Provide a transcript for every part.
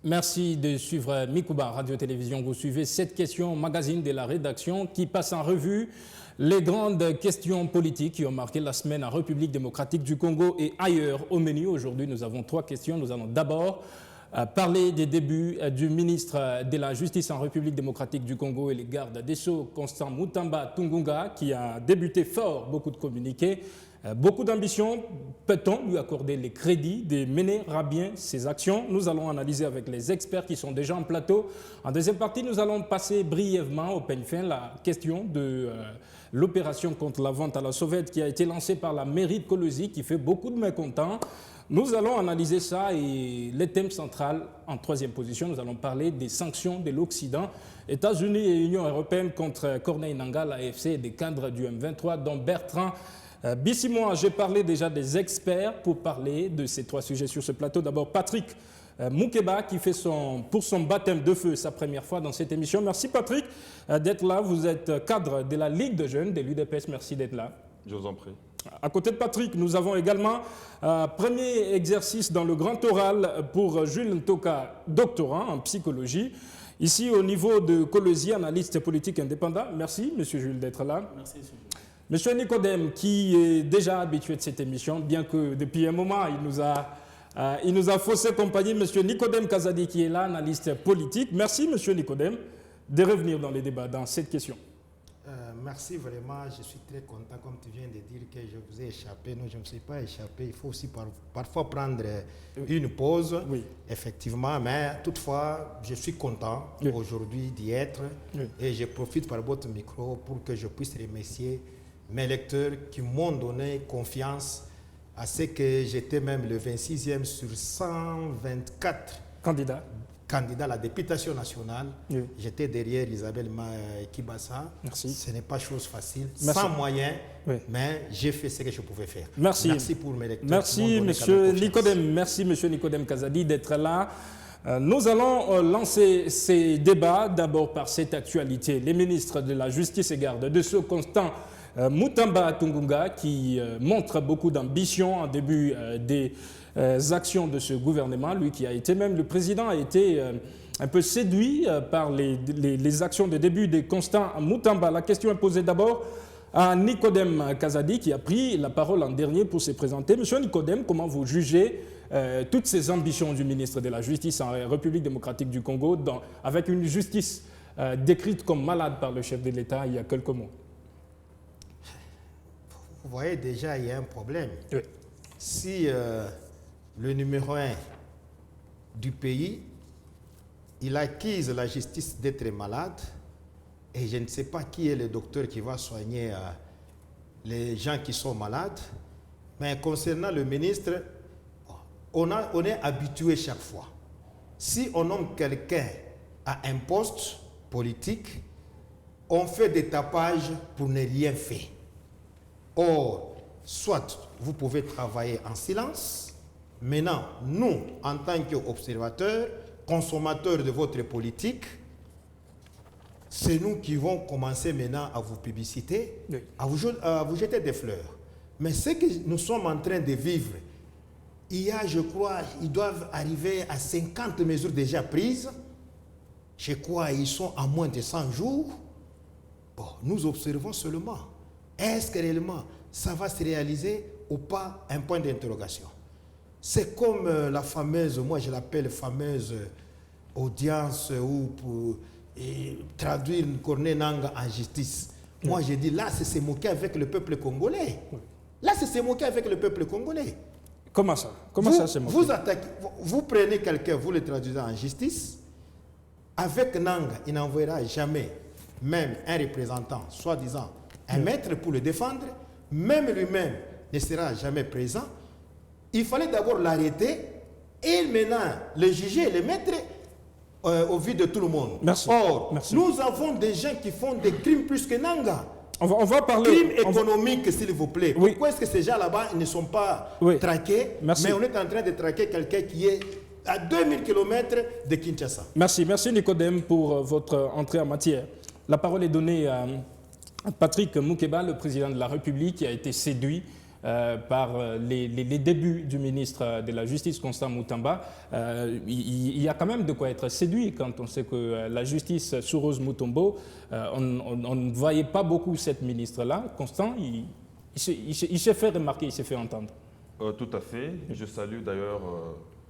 Merci de suivre Mikouba Radio-Télévision. Vous suivez cette question magazine de la rédaction qui passe en revue les grandes questions politiques qui ont marqué la semaine en République démocratique du Congo et ailleurs. Au menu, aujourd'hui, nous avons 3 questions. Nous allons d'abord parler des débuts du ministre de la Justice en République démocratique du Congo et les gardes des Sceaux, Constant Mutamba Tungunga, qui a débuté fort, beaucoup de communiqués. Beaucoup d'ambition, peut-on lui accorder les crédits de mener à bien ses actions? Nous allons analyser avec les experts qui sont déjà en plateau. En deuxième partie, nous allons passer brièvement au peigne fin la question de l'opération contre la vente à la sauvette qui a été lancée par la mairie de Kolosi, qui fait beaucoup de mécontents. Nous allons analyser ça et les thèmes centraux en 3e position. Nous allons parler des sanctions de l'Occident, États-Unis et Union européenne contre Corneille Nangaa, l'AFC et des cadres du M23, dont Bertrand Bissimoa. J'ai parlé déjà des experts pour parler de ces 3 sujets sur ce plateau. D'abord, Patrick Moukeba qui fait pour son baptême de feu sa première fois dans cette émission. Merci Patrick d'être là. Vous êtes cadre de la Ligue de jeunes de l'UDPS. Merci d'être là. Je vous en prie. À côté de Patrick, nous avons également premier exercice dans le grand oral pour Jules Ntoka, doctorant en psychologie. Ici, au niveau de Kolosi, analyste politique indépendant. Merci, monsieur Jules, d'être là. Merci, monsieur. Monsieur Nicodème, qui est déjà habitué de cette émission, bien que depuis un moment, il nous a faussé compagnie. Monsieur Nicodème Kazadi, qui est là, analyste politique. Merci, monsieur Nicodème, de revenir dans les débats dans cette question. Merci vraiment, je suis très content, comme tu viens de dire, que je vous ai échappé. Non, je ne me suis pas échappé. Il faut aussi parfois prendre une pause, oui. Effectivement, mais toutefois, je suis content oui. Aujourd'hui d'y être oui. Et je profite par votre micro pour que je puisse remercier mes lecteurs qui m'ont donné confiance à ce que j'étais même le 26e sur 124 candidats à la députation nationale. Oui. J'étais derrière Isabelle Kibassa. Merci. Ce n'est pas chose facile, merci. Sans moyens, oui. Mais j'ai fait ce que je pouvais faire. Merci. Merci pour mes lecteurs. Merci, monsieur Nicodème. Merci, monsieur Nicodème Kazadi, d'être là. Nous allons lancer ces débats d'abord par cette actualité. Les ministres de la Justice et garde de Sceaux, Constant Mutamba Tungunga, qui montre beaucoup d'ambition en début des actions de ce gouvernement. Lui qui a été même le président, a été un peu séduit par les actions de début de Constant Mutamba. La question est posée d'abord à Nicodème Kazadi, qui a pris la parole en dernier pour se présenter. Monsieur Nicodème, comment vous jugez toutes ces ambitions du ministre de la Justice en République démocratique du Congo, avec une justice décrite comme malade par le chef de l'État il y a quelques mois? Vous voyez, déjà, il y a un problème. Oui. Si le numéro 1 du pays, il accuse la justice d'être malade, et je ne sais pas qui est le docteur qui va soigner les gens qui sont malades, mais concernant le ministre, on est habitué chaque fois. Si on nomme quelqu'un à un poste politique, on fait des tapages pour ne rien faire. Or, soit vous pouvez travailler en silence. Maintenant, nous, en tant qu'observateurs, consommateurs de votre politique, c'est nous qui vont commencer maintenant à vous publiciter, oui. à vous jeter des fleurs. Mais ce que nous sommes en train de vivre, il y a, je crois, ils doivent arriver à 50 mesures déjà prises. Je crois qu'ils sont à moins de 100 jours. Bon, nous observons seulement. Est-ce que réellement ça va se réaliser ou pas? Un point d'interrogation. C'est comme la fameuse, moi je l'appelle fameuse audience où pour traduire Corneille Nangaa en justice. Moi je dis là c'est se moquer avec le peuple congolais. Là c'est se moquer avec le peuple congolais. Comment ça? Comment ça se moquer? Vous prenez quelqu'un, vous le traduisez en justice. Avec Nangaa, il n'envoyera jamais même un représentant, soi-disant un maître pour le défendre, même lui-même ne sera jamais présent. Il fallait d'abord l'arrêter et maintenant le juger et le mettre au vu de tout le monde. Merci. Or, merci. Nous avons des gens qui font des crimes plus que Nangaa. On va parler... Crimes économiques, s'il vous plaît. Oui. Pourquoi est-ce que ces gens là-bas ne sont pas traqués? Merci. Mais on est en train de traquer quelqu'un qui est à 2000 km de Kinshasa. Merci. Merci Nicodème pour votre entrée en matière. La parole est donnée à Patrick Moukeba, le président de la République, qui a été séduit par les débuts du ministre de la Justice, Constant Moutamba, il y a quand même de quoi être séduit quand on sait que la justice sous Rose Mutombo, on ne voyait pas beaucoup cette ministre-là. Constant, il s'est fait remarquer, il s'est fait entendre. Tout à fait. Je salue d'ailleurs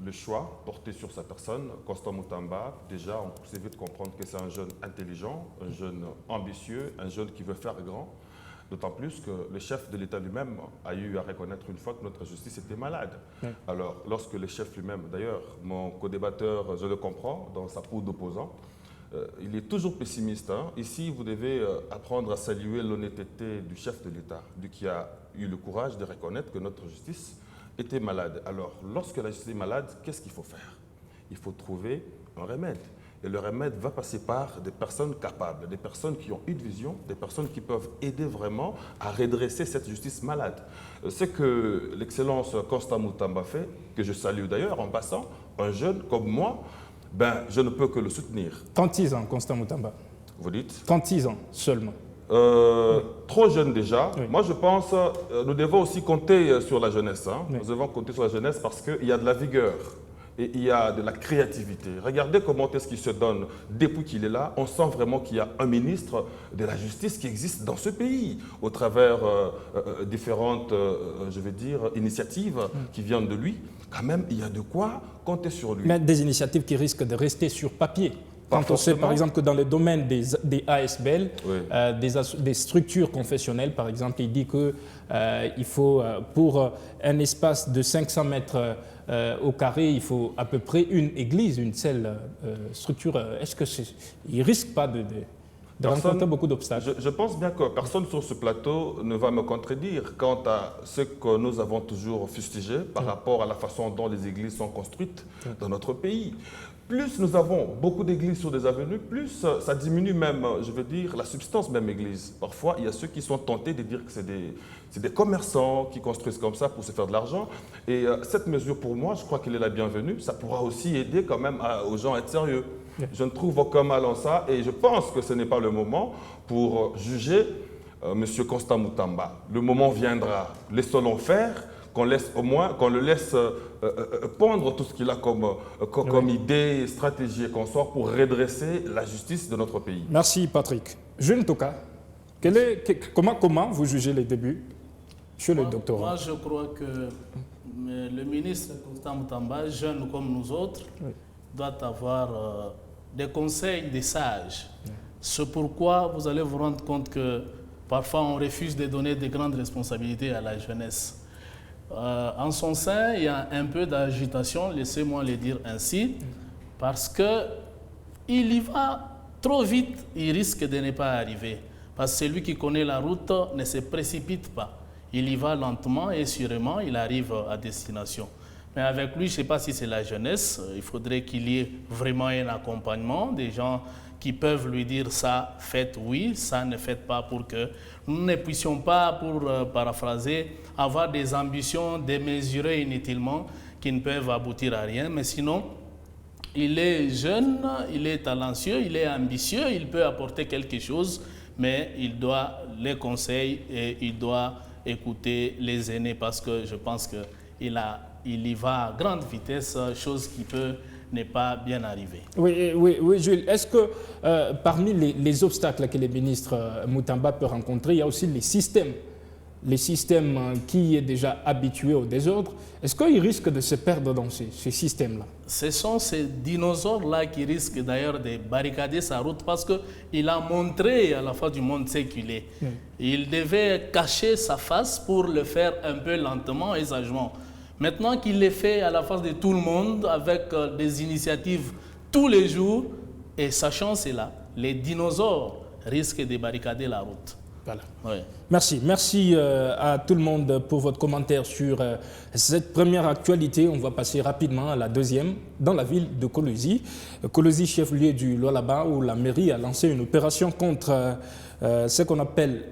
le choix porté sur sa personne. Constant Moutamba, déjà, on peut vite comprendre que c'est un jeune intelligent, un jeune ambitieux, un jeune qui veut faire grand. D'autant plus que le chef de l'État lui-même a eu à reconnaître une fois que notre justice était malade. Oui. Alors, lorsque le chef lui-même, d'ailleurs, mon co-débatteur, je le comprends, dans sa peau d'opposant, il est toujours pessimiste. Hein. Ici, vous devez apprendre à saluer l'honnêteté du chef de l'État, qui a eu le courage de reconnaître que notre justice était malade. Alors, lorsque la justice est malade, qu'est-ce qu'il faut faire? Il faut trouver un remède. Et le remède va passer par des personnes capables, des personnes qui ont une vision, des personnes qui peuvent aider vraiment à redresser cette justice malade. Ce que l'excellence Constant Moutamba fait, que je salue d'ailleurs en passant, un jeune comme moi, ben, je ne peux que le soutenir. 36 ans, Constant Moutamba. Vous dites? 36 ans seulement. Trop jeune déjà. Oui. Moi, je pense nous devons aussi compter sur la jeunesse. Hein. Oui. Nous devons compter sur la jeunesse parce qu'il y a de la vigueur. Et il y a de la créativité. Regardez comment est-ce qu'il se donne depuis qu'il est là. On sent vraiment qu'il y a un ministre de la Justice qui existe dans ce pays, au travers différentes, je vais dire, initiatives qui viennent de lui. Quand même, il y a de quoi compter sur lui. Mais des initiatives qui risquent de rester sur papier. Quand on sait par exemple que dans le domaine des ASBL, oui. Des structures confessionnelles, par exemple, il dit qu'il faut, pour un espace de 500 mètres au carré, il faut à peu près une église, une seule structure. Est-ce qu'il ne risque pas de rencontrer beaucoup d'obstacles? Je pense bien que personne sur ce plateau ne va me contredire quant à ce que nous avons toujours fustigé par rapport à la façon dont les églises sont construites dans notre pays. Plus nous avons beaucoup d'églises sur des avenues, plus ça diminue même, je veux dire, la substance même église. Parfois, il y a ceux qui sont tentés de dire que c'est des commerçants qui construisent comme ça pour se faire de l'argent. Et cette mesure, pour moi, je crois qu'elle est la bienvenue. Ça pourra aussi aider quand même aux gens à être sérieux. Je ne trouve aucun mal en ça et je pense que ce n'est pas le moment pour juger M. Constant Moutamba. Le moment viendra. Laissons-le faire. Qu'on le laisse pondre tout ce qu'il a comme idée, stratégie et consort pour redresser la justice de notre pays. Merci Patrick. Jeune Toka, comment vous jugez les débuts chez le doctorat? Moi, je crois que le ministre Constant Moutamba, jeune comme nous autres, doit avoir des conseils des sages. C'est pourquoi vous allez vous rendre compte que parfois on refuse de donner de grandes responsabilités à la jeunesse. En son sein, il y a un peu d'agitation, laissez-moi le dire ainsi, parce qu'il y va trop vite, il risque de ne pas arriver. Parce que celui qui connaît la route ne se précipite pas. Il y va lentement et sûrement, il arrive à destination. Mais avec lui, je ne sais pas si c'est la jeunesse, il faudrait qu'il y ait vraiment un accompagnement, des gens qui peuvent lui dire ça, faites oui, ça ne faites pas, pour que nous ne puissions pas, pour paraphraser, avoir des ambitions démesurées inutilement qui ne peuvent aboutir à rien. Mais sinon, il est jeune, il est talentueux, il est ambitieux, il peut apporter quelque chose, mais il doit les conseils et il doit écouter les aînés parce que je pense qu'il y va à grande vitesse, chose qui peut n'est pas bien arrivé. Oui, Jules. Est-ce que parmi les obstacles que le ministre Moutamba peut rencontrer, il y a aussi les systèmes qui est déjà habitué au désordre? Est-ce qu'il risque de se perdre dans ces systèmes-là? Ce sont ces dinosaures-là qui risquent d'ailleurs de barricader sa route parce qu'il a montré à la fin du monde ce qu'il est. Il devait cacher sa face pour le faire un peu lentement et sagement. Maintenant qu'il le fait à la face de tout le monde, avec des initiatives tous les jours, et sa chance est là, les dinosaures risquent de barricader la route. Voilà. Oui. Merci à tout le monde pour votre commentaire sur cette première actualité. On va passer rapidement à la deuxième, dans la ville de Kolwezi. Kolwezi, chef-lieu du Lualaba, où la mairie a lancé une opération contre ce qu'on appelle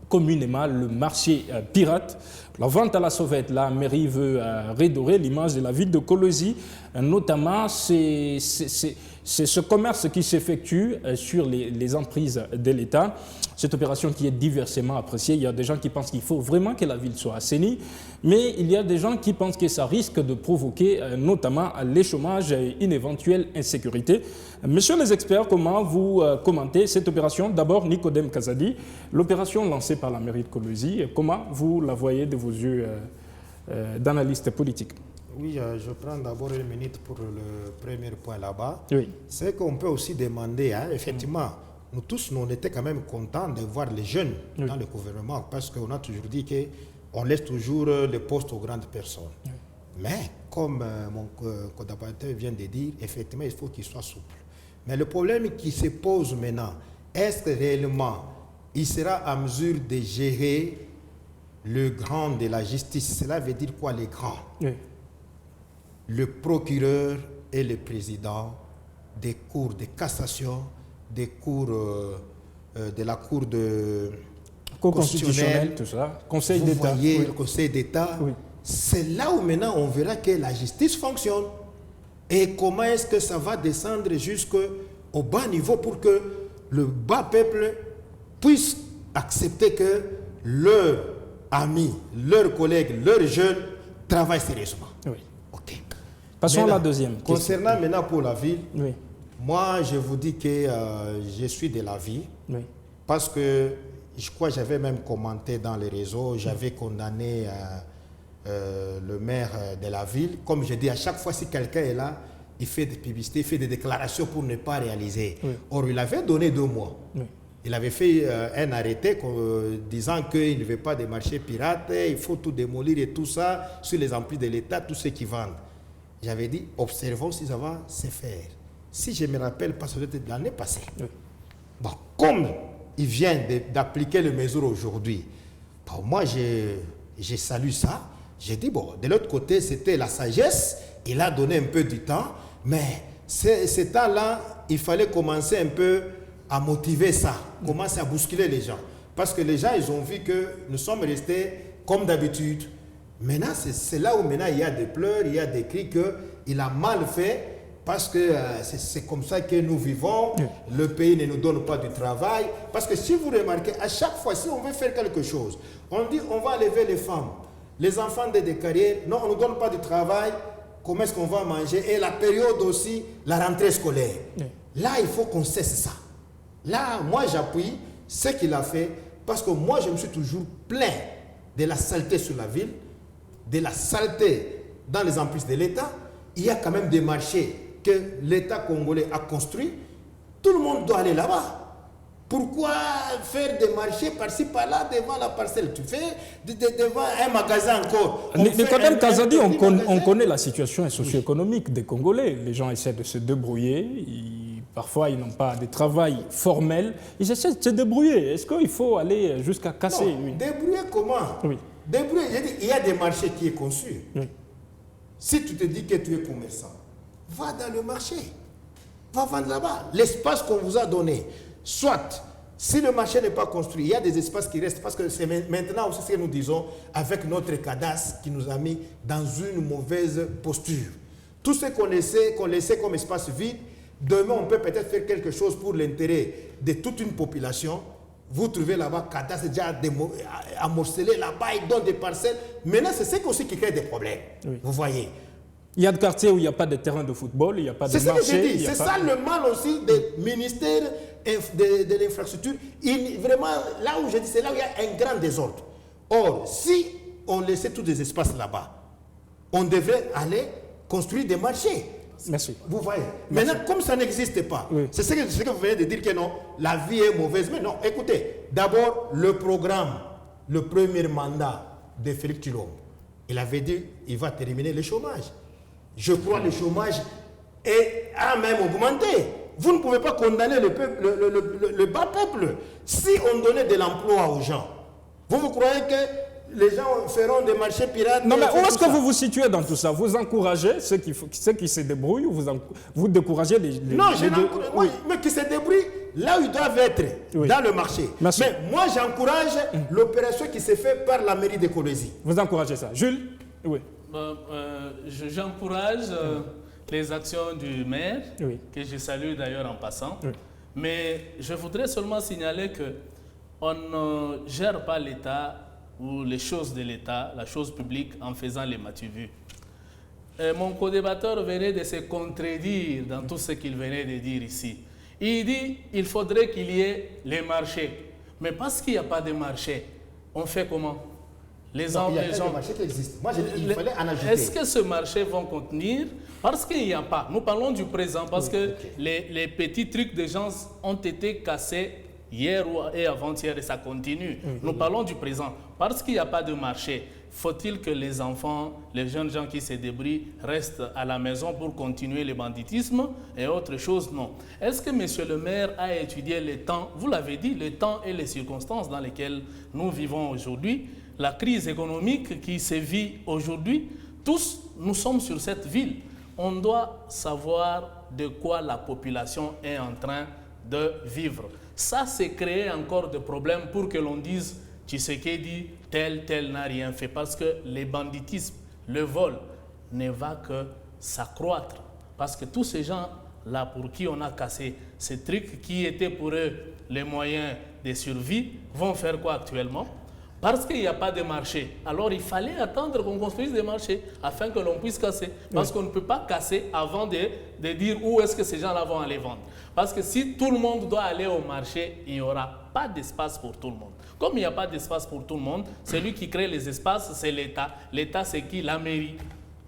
communément le marché pirate. La vente à la sauvette, la mairie veut redorer l'image de la ville de Kolosi, notamment c'est ce commerce qui s'effectue sur les emprises de l'État. Cette opération qui est diversement appréciée. Il y a des gens qui pensent qu'il faut vraiment que la ville soit assainie, mais il y a des gens qui pensent que ça risque de provoquer notamment les chômages et une éventuelle insécurité. Messieurs les experts, comment vous commentez cette opération? D'abord, Nicodème Kazadi, l'opération lancée par la mairie de Kolosi, comment vous la voyez de vos yeux d'analyste politique? Oui, je prends d'abord une minute pour le premier point là-bas. Oui. C'est qu'on peut aussi demander, effectivement, nous tous, on était quand même contents de voir les jeunes dans le gouvernement parce qu'on a toujours dit qu'on laisse toujours les postes aux grandes personnes. Oui. Mais, comme mon collaborateur vient de dire, effectivement, il faut qu'il soit souple. Mais le problème qui se pose maintenant, est-ce que réellement, il sera à mesure de gérer le grand de la justice? Cela veut dire quoi, les grands? Oui. Le procureur et le président des cours de cassation, des cours de la cour de constitutionnelle, tout ça, Conseil d'État. Vous voyez, le Conseil d'État, c'est là où maintenant on verra que la justice fonctionne. Et comment est-ce que ça va descendre jusqu'au bas niveau pour que le bas peuple puisse accepter que leurs amis, leurs collègues, leurs jeunes travaillent sérieusement. Oui. Ok. Passons à la deuxième. Concernant maintenant pour la ville, moi je vous dis que je suis de la vie. Oui. Parce que je crois que j'avais même commenté dans les réseaux, j'avais condamné le maire de la ville. Comme je dis, à chaque fois si quelqu'un est là, il fait des publicités, il fait des déclarations pour ne pas réaliser. Oui. Or, il avait donné 2 mois. Oui. Il avait fait un arrêté disant qu'il ne veut pas des marchés pirates, il faut tout démolir et tout ça, sur les emprises de l'État, tous ceux qui vendent. J'avais dit, observons si ça va se faire. Si je me rappelle pas, ça doit être de l'année passée. Oui. Bon, comme il vient d'appliquer les mesures aujourd'hui, bon, moi, je salue ça. J'ai dit, bon, de l'autre côté, c'était la sagesse. Il a donné un peu du temps, mais ce temps-là, il fallait commencer un peu à motiver ça, commencer à bousculer les gens. Parce que les gens, ils ont vu que nous sommes restés comme d'habitude. Maintenant, c'est là où maintenant il y a des pleurs, il y a des cris qu'il a mal fait, parce que c'est comme ça que nous vivons, le pays ne nous donne pas du travail. Parce que si vous remarquez, à chaque fois, si on veut faire quelque chose, on dit on va lever les femmes, les enfants des carrières, non, on ne nous donne pas du travail, comment est-ce qu'on va manger? Et la période aussi, la rentrée scolaire. Là, il faut qu'on cesse ça. Là, moi, j'appuie ce qu'il a fait, parce que moi, je me suis toujours plaint de la saleté sur la ville, de la saleté dans les emprises de l'État. Il y a quand même des marchés que l'État congolais a construits. Tout le monde doit aller là-bas. Pourquoi faire des marchés par-ci, par-là, devant la parcelle? Tu fais devant un magasin encore. Nicodème Kazadi, on connaît la situation socio-économique des Congolais. Les gens essaient de se débrouiller. Parfois, ils n'ont pas de travail formel. Ils essaient de se débrouiller. Est-ce qu'il faut aller jusqu'à casser? Non, débrouiller comment? Oui. Débrouiller, j'ai dit, il y a des marchés qui sont conçus. Oui. Si tu te dis que tu es commerçant, va dans le marché. Va vendre là-bas. L'espace qu'on vous a donné. Soit, si le marché n'est pas construit, il y a des espaces qui restent. Parce que c'est maintenant aussi ce que nous disons avec notre cadastre qui nous a mis dans une mauvaise posture. Tout ce qu'on laissait comme espace vide, demain on peut peut-être faire quelque chose pour l'intérêt de toute une population. Vous trouvez là-bas, cadastre déjà amorcelé là-bas, il donne des parcelles. Maintenant, c'est ce aussi qui crée des problèmes. Oui. Vous voyez. Il y a des quartiers où il n'y a pas de terrain de football, il n'y a pas de marché. C'est ce que j'ai dit. C'est ça le mal aussi des ministères de l'infrastructure. Vraiment, là où je dis, c'est là où il y a un grand désordre. Or, si on laissait tous les espaces là-bas, on devrait aller construire des marchés. Merci. Vous voyez. Merci. Maintenant, comme ça n'existe pas, c'est ce que vous venez de dire que non, la vie est mauvaise. Mais non, écoutez, d'abord, le programme, le premier mandat de Félix Tshilombo, il avait dit qu'il va terminer le chômage. Je crois que le chômage a même augmenté. Vous ne pouvez pas condamner le bas peuple. Si on donnait de l'emploi aux gens, vous croyez que les gens feront des marchés pirates? Non, mais où est-ce que vous vous situez dans tout ça? Vous encouragez ceux qui se débrouillent ou vous découragez les... Non, mais qui se débrouillent, là où ils doivent être, dans le marché. Merci. Mais moi, j'encourage l'opération qui s'est faite par la mairie de Colosie. Vous encouragez ça. Jules? Oui. J'encourage les actions du maire, que je salue d'ailleurs en passant. Mais je voudrais seulement signaler qu'on ne gère pas l'État ou les choses de l'État, la chose publique, en faisant les matu-vus. Mon co-débatteur venait de se contredire dans tout ce qu'il venait de dire ici. Il dit qu'il faudrait qu'il y ait les marchés. Mais parce qu'il n'y a pas de marché, on fait comment? Il y a des marchés qui existent. Moi, il fallait en ajouter. Est-ce que ce marché va contenir? Parce qu'il n'y a pas. Nous parlons du présent, parce que les petits trucs des gens ont été cassés hier et avant-hier et ça continue. Nous parlons du présent. Parce qu'il n'y a pas de marché, faut-il que les enfants, les jeunes gens qui se débrouillent restent à la maison pour continuer le banditisme et autre chose? Non. Est-ce que monsieur le maire a étudié le temps, vous l'avez dit, le temps et les circonstances dans lesquelles nous vivons aujourd'hui, la crise économique qui se vit aujourd'hui? Tous, nous sommes sur cette ville. On doit savoir de quoi la population est en train de vivre. Ça, c'est créer encore des problèmes pour que l'on dise Tshisekedi, tel n'a rien fait. Parce que le banditisme, le vol, ne va que s'accroître. Parce que tous ces gens-là pour qui on a cassé ces trucs qui étaient pour eux les moyens de survie, vont faire quoi actuellement? Parce qu'il n'y a pas de marché. Alors il fallait attendre qu'on construise des marchés afin que l'on puisse casser. Parce qu'on ne peut pas casser avant de dire où est-ce que ces gens-là vont aller vendre. Parce que si tout le monde doit aller au marché, il n'y aura pas d'espace pour tout le monde. Comme il n'y a pas d'espace pour tout le monde, celui qui crée les espaces, c'est l'État. L'État, c'est qui? La mairie.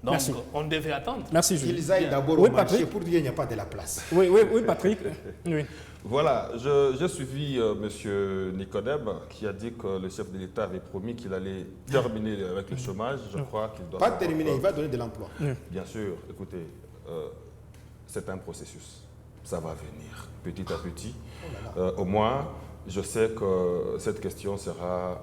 Donc, on devait attendre. Merci, Jules. Qu'ils aillent d'abord au marché pour dire qu'il n'y a pas de la place. Oui, Patrick. Oui. Voilà, j'ai suivi M. Nicodème qui a dit que le chef de l'État avait promis qu'il allait terminer avec le chômage. Je crois qu'il doit... Pas terminer, il va donner de l'emploi. Bien sûr, écoutez, c'est un processus. Ça va venir petit à petit. Au moins, je sais que cette question sera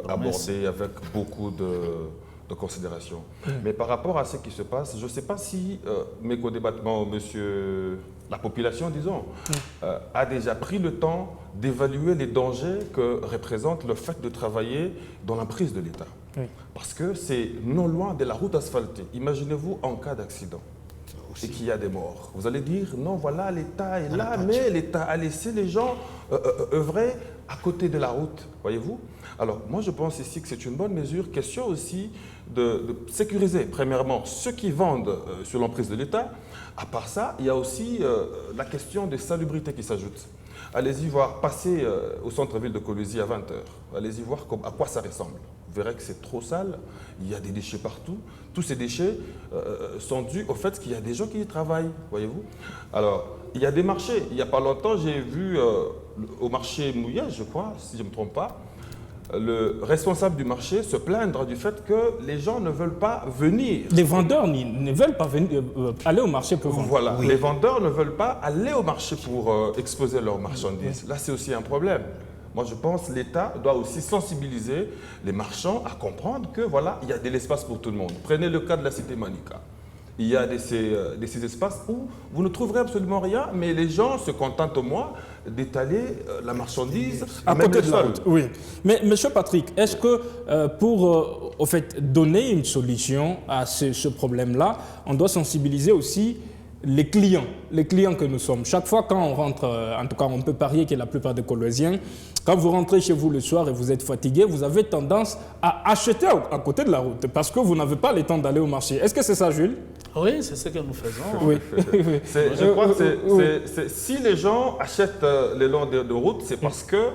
abordée avec beaucoup de considération. Mais par rapport à ce qui se passe, je ne sais pas si mes co-débattements, la population, disons, a déjà pris le temps d'évaluer les dangers que représente le fait de travailler dans l'emprise de l'État. Parce que c'est non loin de la route asphaltée. Imaginez-vous en cas d'accident et qu'il y a des morts. Vous allez dire, non, voilà, l'État est là, mais l'État a laissé les gens œuvrer à côté de la route, voyez-vous. Alors, moi, je pense ici que c'est une bonne mesure, question aussi de sécuriser, premièrement, ceux qui vendent sur l'emprise de l'État. À part ça, il y a aussi la question de salubrité qui s'ajoute. Allez-y voir, passer au centre-ville de Colosie à 20h. Allez-y voir à quoi ça ressemble. Vous verrez que c'est trop sale, il y a des déchets partout. Tous ces déchets sont dus au fait qu'il y a des gens qui y travaillent, voyez-vous. Alors, il y a des marchés. Il n'y a pas longtemps, j'ai vu au marché Mouillet, je crois, si je ne me trompe pas, le responsable du marché se plaindre du fait que les gens ne veulent pas venir. Les vendeurs ne veulent pas venir, aller au marché pour vendre. Voilà, les vendeurs ne veulent pas aller au marché pour exposer leurs marchandises. Là, c'est aussi un problème. Moi, je pense que l'État doit aussi sensibiliser les marchands à comprendre que voilà, il y a de l'espace pour tout le monde. Prenez le cas de la cité Manika. Il y a de ces espaces où vous ne trouverez absolument rien, mais les gens se contentent au moins d'étaler la marchandise à côté de la route. Oui. Mais M. Patrick, est-ce que pour au fait, donner une solution à ce problème-là, on doit sensibiliser aussi les clients que nous sommes? Chaque fois quand on rentre, en tout cas on peut parier que la plupart des Colossiens, quand vous rentrez chez vous le soir et vous êtes fatigué, vous avez tendance à acheter à côté de la route parce que vous n'avez pas le temps d'aller au marché. Est-ce que c'est ça, Jules? Oui, c'est ce que nous faisons. Oui. Je crois que si les gens achètent le long de route, c'est parce que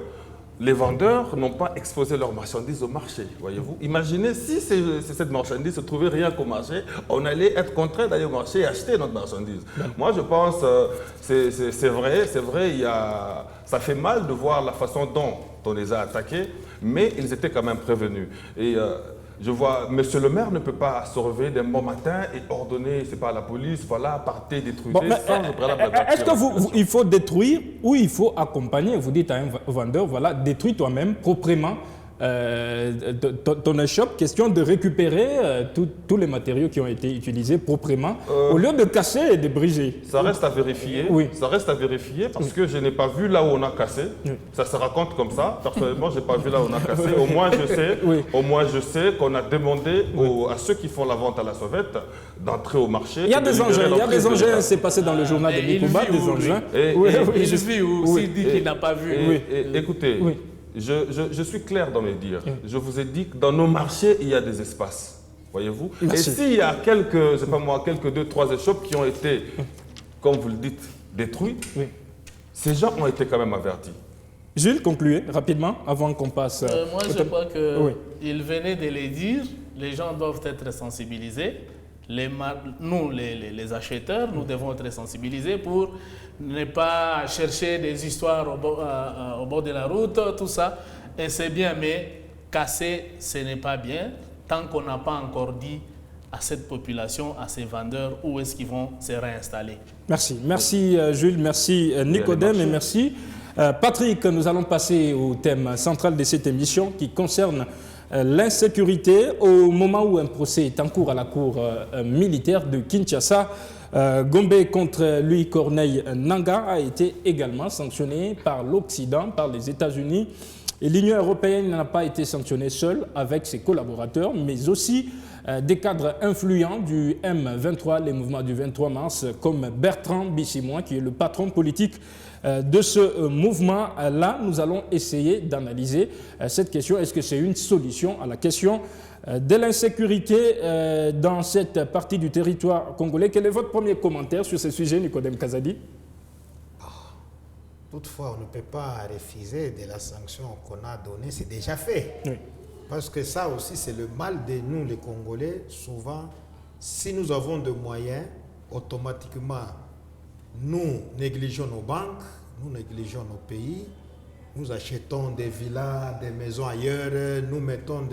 les vendeurs n'ont pas exposé leurs marchandises au marché, voyez-vous. Imaginez si cette marchandise se trouvait rien qu'au marché, on allait être contraint d'aller au marché et acheter notre marchandise. Moi, je pense, c'est vrai, ça fait mal de voir la façon dont on les a attaqués, mais ils étaient quand même prévenus. Et je vois, monsieur le maire ne peut pas se réveiller d'un bon matin et ordonner, c'est pas à la police, voilà, partez, détruisez, sans le préalable de la voiture. Est-ce qu'il faut détruire ou il faut accompagner? Vous dites à un vendeur, voilà, détruis toi-même proprement ton échoppe, question de récupérer tous les matériaux qui ont été utilisés proprement, au lieu de casser et de briser. Ça reste à vérifier. Oui. Ça reste à vérifier parce que je n'ai pas vu là où on a cassé. Oui. Ça se raconte comme ça. Personnellement, je n'ai pas vu là où on a cassé. Au moins, je sais qu'on a demandé à ceux qui font la vente à la sauvette d'entrer au marché. Il y a des engins, c'est passé dans le journal de Mikouba, des engins. S'il dit qu'il n'a pas vu. Écoutez, je suis clair dans mes dires. Je vous ai dit que dans nos marchés, il y a des espaces. Voyez-vous? Merci. Et s'il y a quelques 2-3 échoppes qui ont été, comme vous le dites, détruits, ces gens ont été quand même avertis. Jules, concluez rapidement avant qu'on passe. Moi, je crois qu'il venait de les dire. Les gens doivent être sensibilisés. Nous, les acheteurs, nous devons être sensibilisés pour ne pas chercher des histoires au bord de la route, tout ça. Et c'est bien, mais casser, ce n'est pas bien tant qu'on n'a pas encore dit à cette population, à ces vendeurs, où est-ce qu'ils vont se réinstaller. Merci. Merci Jules, merci Nicodème et merci Patrick. Nous allons passer au thème central de cette émission qui concerne l'insécurité. Au moment où un procès est en cours à la cour militaire de Kinshasa, Gombe contre Louis Corneille Nangaa a été également sanctionné par l'Occident, par les États-Unis. Et l'Union européenne n'a pas été sanctionnée seule avec ses collaborateurs, mais aussi des cadres influents du M23, les mouvements du 23 mars, comme Bertrand Bissimois, qui est le patron politique de ce mouvement-là. Nous allons essayer d'analyser cette question. Est-ce que c'est une solution à la question de l'insécurité dans cette partie du territoire congolais? Quel est votre premier commentaire sur ce sujet, Nicodème Kazadi? Toutefois, on ne peut pas refuser de la sanction qu'on a donnée, c'est déjà fait. Oui. Parce que ça aussi, c'est le mal de nous, les Congolais. Souvent, si nous avons des moyens, automatiquement, nous négligeons nos banques, nous négligeons nos pays, nous achetons des villas, des maisons ailleurs, nous mettons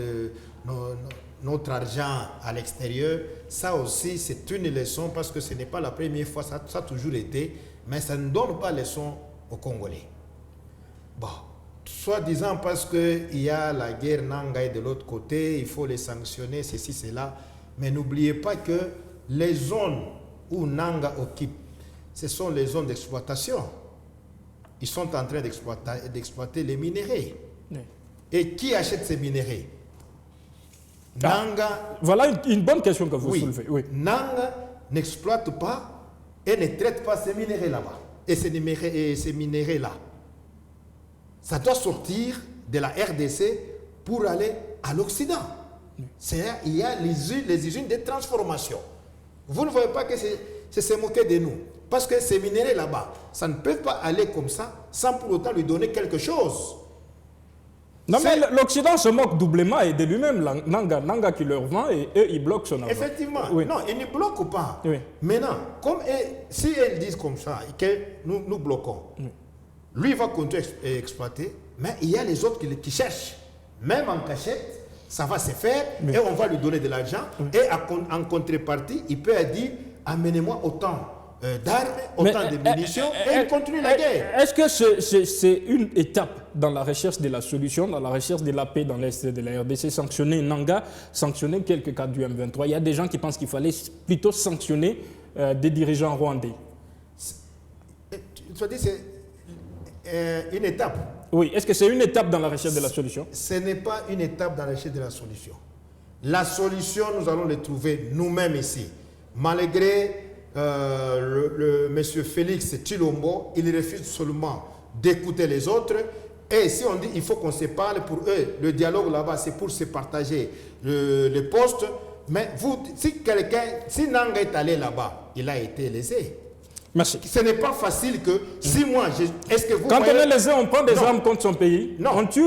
notre argent à l'extérieur. Ça aussi, c'est une leçon parce que ce n'est pas la première fois, ça a toujours été, mais ça ne donne pas leçon aux Congolais. Bon, soi-disant parce qu'il y a la guerre Nangaa de l'autre côté, il faut les sanctionner, ceci, cela. Mais n'oubliez pas que les zones où Nangaa occupe, ce sont les zones d'exploitation. Ils sont en train d'exploiter les minéraux. Oui. Et qui achète ces minéraux? Nangaa... Voilà une bonne question que vous soulevez. Oui. Nangaa n'exploite pas et ne traite pas ces minéraux là-bas. Et ces minéraux-là, ça doit sortir de la RDC pour aller à l'Occident. C'est-à-dire il y a les usines de transformation. Vous ne voyez pas que c'est se moquer de nous. Parce que ces minéraux là-bas, ça ne peut pas aller comme ça sans pour autant lui donner quelque chose. Non, mais l'Occident se moque doublement et de lui-même. Nangaa qui leur vend et eux, ils bloquent son argent. Effectivement. Oui. Non, ils ne bloquent pas. Oui. Maintenant, si elles disent comme ça, que nous bloquons, lui va continuer à exploiter, mais il y a les autres qui cherchent. Même en cachette, ça va se faire et on va lui donner de l'argent. Et en contrepartie, il peut dire, amenez-moi autant d'armes, autant de munitions, et il continue la guerre. Est-ce que c'est une étape dans la recherche de la solution, dans la recherche de la paix dans l'Est de la RDC, sanctionner Nangaa, sanctionner quelques cadres du M23? Il y a des gens qui pensent qu'il fallait plutôt sanctionner des dirigeants rwandais. Tu as dit c'est une étape. Oui, est-ce que c'est une étape dans la recherche de la solution? Ce n'est pas une étape dans la recherche de la solution. La solution, nous allons la trouver nous-mêmes ici. Malgré le monsieur Félix Tshilombo, il refuse seulement d'écouter les autres. Et si on dit il faut qu'on se parle, pour eux, le dialogue là-bas, c'est pour se partager les postes. Mais si Nangaa est allé là-bas, il a été lésé. Merci. Ce n'est pas facile que si moi, est-ce que vous quand voyez... on est lésé, on prend des armes contre son pays. Non. On tue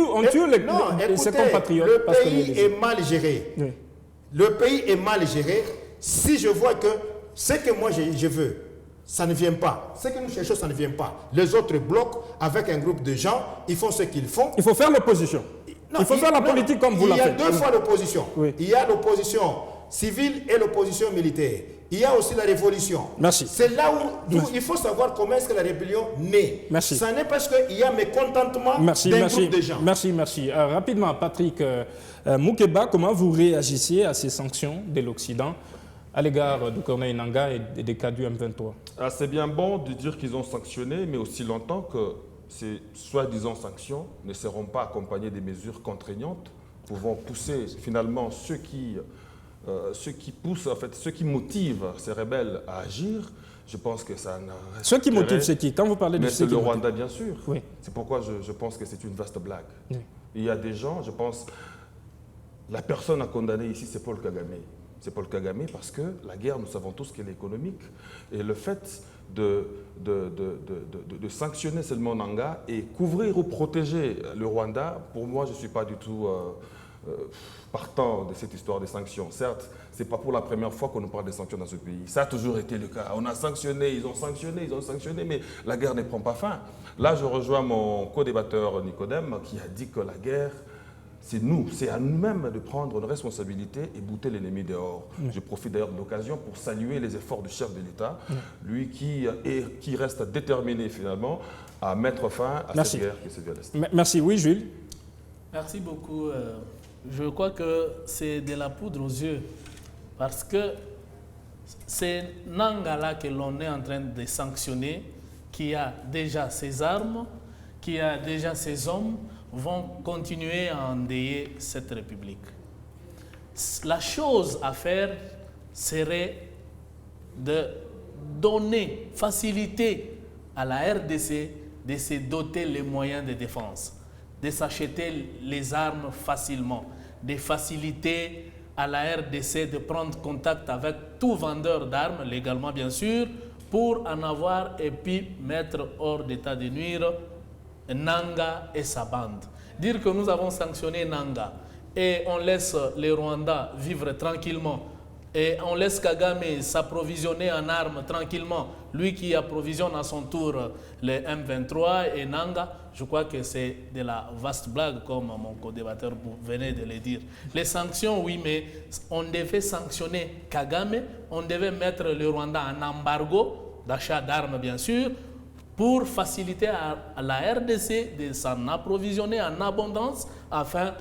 ses compatriotes. Le pays est mal géré. Oui. Le pays est mal géré. Si je vois que ce que moi je veux, ça ne vient pas. Ce que nous cherchons, ça ne vient pas. Les autres bloquent avec un groupe de gens, ils font ce qu'ils font. Il faut faire l'opposition. Il faut faire la politique comme vous l'avez fait. Il y a deux fois l'opposition. Oui. Il y a l'opposition civile et l'opposition militaire. Il y a aussi la révolution. Merci. C'est là où il faut savoir comment est-ce que la rébellion naît. Merci. Ça n'est parce qu'il y a mécontentement d'un groupe de gens. Merci. Rapidement, Patrick Moukeba, comment vous réagissez à ces sanctions de l'Occident à l'égard de Corneille Nangaa et des cas du M23? C'est bien bon de dire qu'ils ont sanctionné, mais aussi longtemps que ces soi-disant sanctions ne seront pas accompagnées des mesures contraignantes pouvant pousser finalement ceux qui poussent, en fait, ceux qui motivent ces rebelles à agir. Je pense que ça n'a... Ceux qui motivent, c'est qui? Quand vous parlez de ceux qui le motivent. Rwanda, bien sûr. Oui. C'est pourquoi je pense que c'est une vaste blague. Oui. Il y a des gens, je pense, la personne à condamner ici, c'est Paul Kagame. C'est Paul Kagame parce que la guerre, nous savons tous qu'elle est économique. Et le fait de sanctionner seulement Nangaa et couvrir ou protéger le Rwanda, pour moi, je ne suis pas du tout partant de cette histoire des sanctions. Certes, ce n'est pas pour la première fois qu'on nous parle des sanctions dans ce pays. Ça a toujours été le cas. On a sanctionné, ils ont sanctionné, mais la guerre ne prend pas fin. Là, je rejoins mon co-débatteur Nicodème qui a dit que la guerre, c'est à nous-mêmes de prendre une responsabilité et bouter l'ennemi dehors. Je profite d'ailleurs de l'occasion pour saluer les efforts du chef de l'État, lui qui reste déterminé finalement à mettre fin à cette guerre qui se vit à l'Est. Merci. Oui, Jules. Merci beaucoup. Je crois que c'est de la poudre aux yeux parce que c'est Nangaa que l'on est en train de sanctionner, qui a déjà ses armes, qui a déjà ses hommes, vont continuer à endeuiller cette République. La chose à faire serait de donner, faciliter à la RDC de se doter les moyens de défense, de s'acheter les armes facilement, de faciliter à la RDC de prendre contact avec tout vendeur d'armes, légalement bien sûr, pour en avoir et puis mettre hors d'état de nuire Nangaa et sa bande. Dire que nous avons sanctionné Nangaa et on laisse les Rwandais vivre tranquillement et on laisse Kagame s'approvisionner en armes tranquillement, lui qui approvisionne à son tour les M23 et Nangaa, je crois que c'est de la vaste blague comme mon co-débatteur venait de le dire. Les sanctions, oui, mais on devait sanctionner Kagame, on devait mettre le Rwanda en embargo d'achat d'armes bien sûr, pour faciliter à la RDC de s'en approvisionner en abondance afin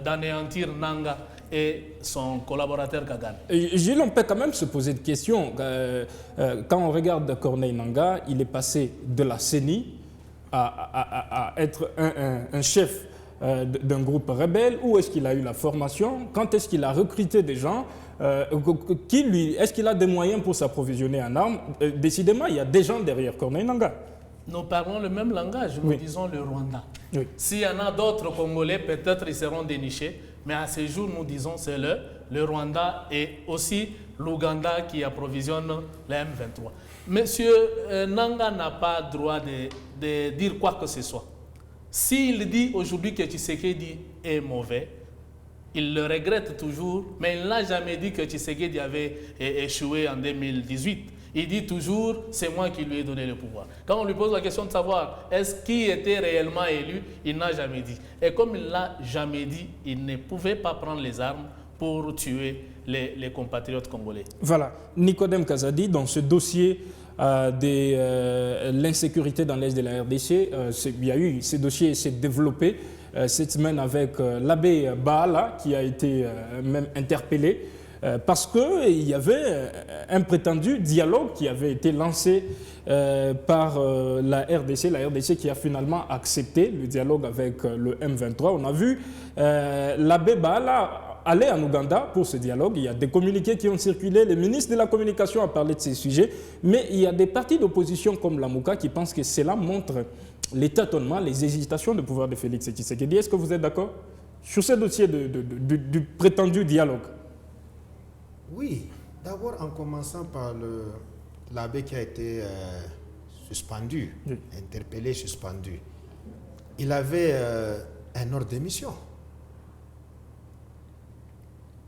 d'anéantir Nangaa et son collaborateur Kagame. Gilles, on peut quand même se poser des questions. Quand on regarde Corneille Nangaa, il est passé de la CENI à être un chef d'un groupe rebelle. Où est-ce qu'il a eu la formation? Quand est-ce qu'il a recruté des gens? Est-ce qu'il a des moyens pour s'approvisionner en armes? Décidément, il y a des gens derrière Corneille Nangaa. Nous parlons le même langage, nous disons le Rwanda. Oui. S'il y en a d'autres Congolais, peut-être ils seront dénichés, mais à ce jour, nous disons c'est le Rwanda et aussi l'Ouganda qui approvisionne les M23. Monsieur Nangaa n'a pas droit de dire quoi que ce soit. S'il dit aujourd'hui que Tshisekedi est mauvais, il le regrette toujours, mais il n'a jamais dit que Tshisekedi avait échoué en 2018. Il dit toujours, c'est moi qui lui ai donné le pouvoir. Quand on lui pose la question de savoir est-ce qui était réellement élu, il n'a jamais dit. Et comme il ne l'a jamais dit, il ne pouvait pas prendre les armes pour tuer les compatriotes congolais. Voilà. Nicodème Kazadi, dans ce dossier de l'insécurité dans l'Est de la RDC, il y a eu, ce dossier s'est développé cette semaine avec l'abbé Baala qui a été même interpellé parce qu'il y avait un prétendu dialogue qui avait été lancé par la RDC qui a finalement accepté le dialogue avec le M23. On a vu l'abbé Baala aller en Ouganda pour ce dialogue. Il y a des communiqués qui ont circulé. Le ministre de la Communication a parlé de ces sujets. Mais il y a des partis d'opposition comme Lamuka qui pensent que cela montre les tâtonnements, les hésitations de pouvoir de Félix Tshisekedi. Est-ce que vous êtes d'accord sur ce dossier du prétendu dialogue? Oui. D'abord, en commençant par l'abbé qui a été suspendu, interpellé, suspendu. Il avait un ordre de mission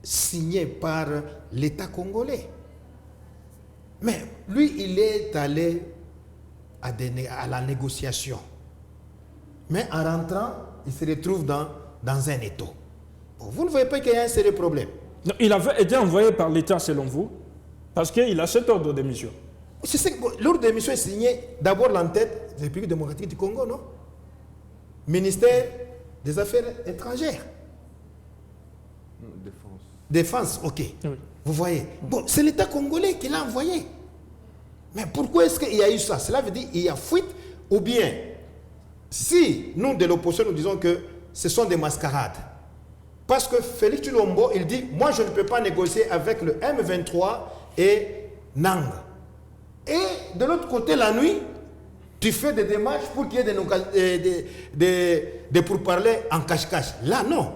signé par l'État congolais. Mais lui, il est allé à la négociation. Mais en rentrant, il se retrouve dans un étau. Bon, vous ne voyez pas qu'il y a un sérieux problème. Non, il avait été envoyé par l'État, selon vous, parce qu'il a cet ordre de mission. L'ordre de mission est signé d'abord l'entête de la République démocratique du Congo, non? Ministère des Affaires étrangères. Défense, ok. Oui. Vous voyez. Bon, c'est l'État congolais qui l'a envoyé. Mais pourquoi est-ce qu'il y a eu ça? Cela veut dire qu'il y a fuite, ou bien, si nous de l'opposition nous disons que ce sont des mascarades. Parce que Félix Tshilombo, il dit, moi je ne peux pas négocier avec le M23 et Nanga. Et de l'autre côté, la nuit, tu fais des démarches pour qu'il y ait des pourparlers en cache-cache. Là, non.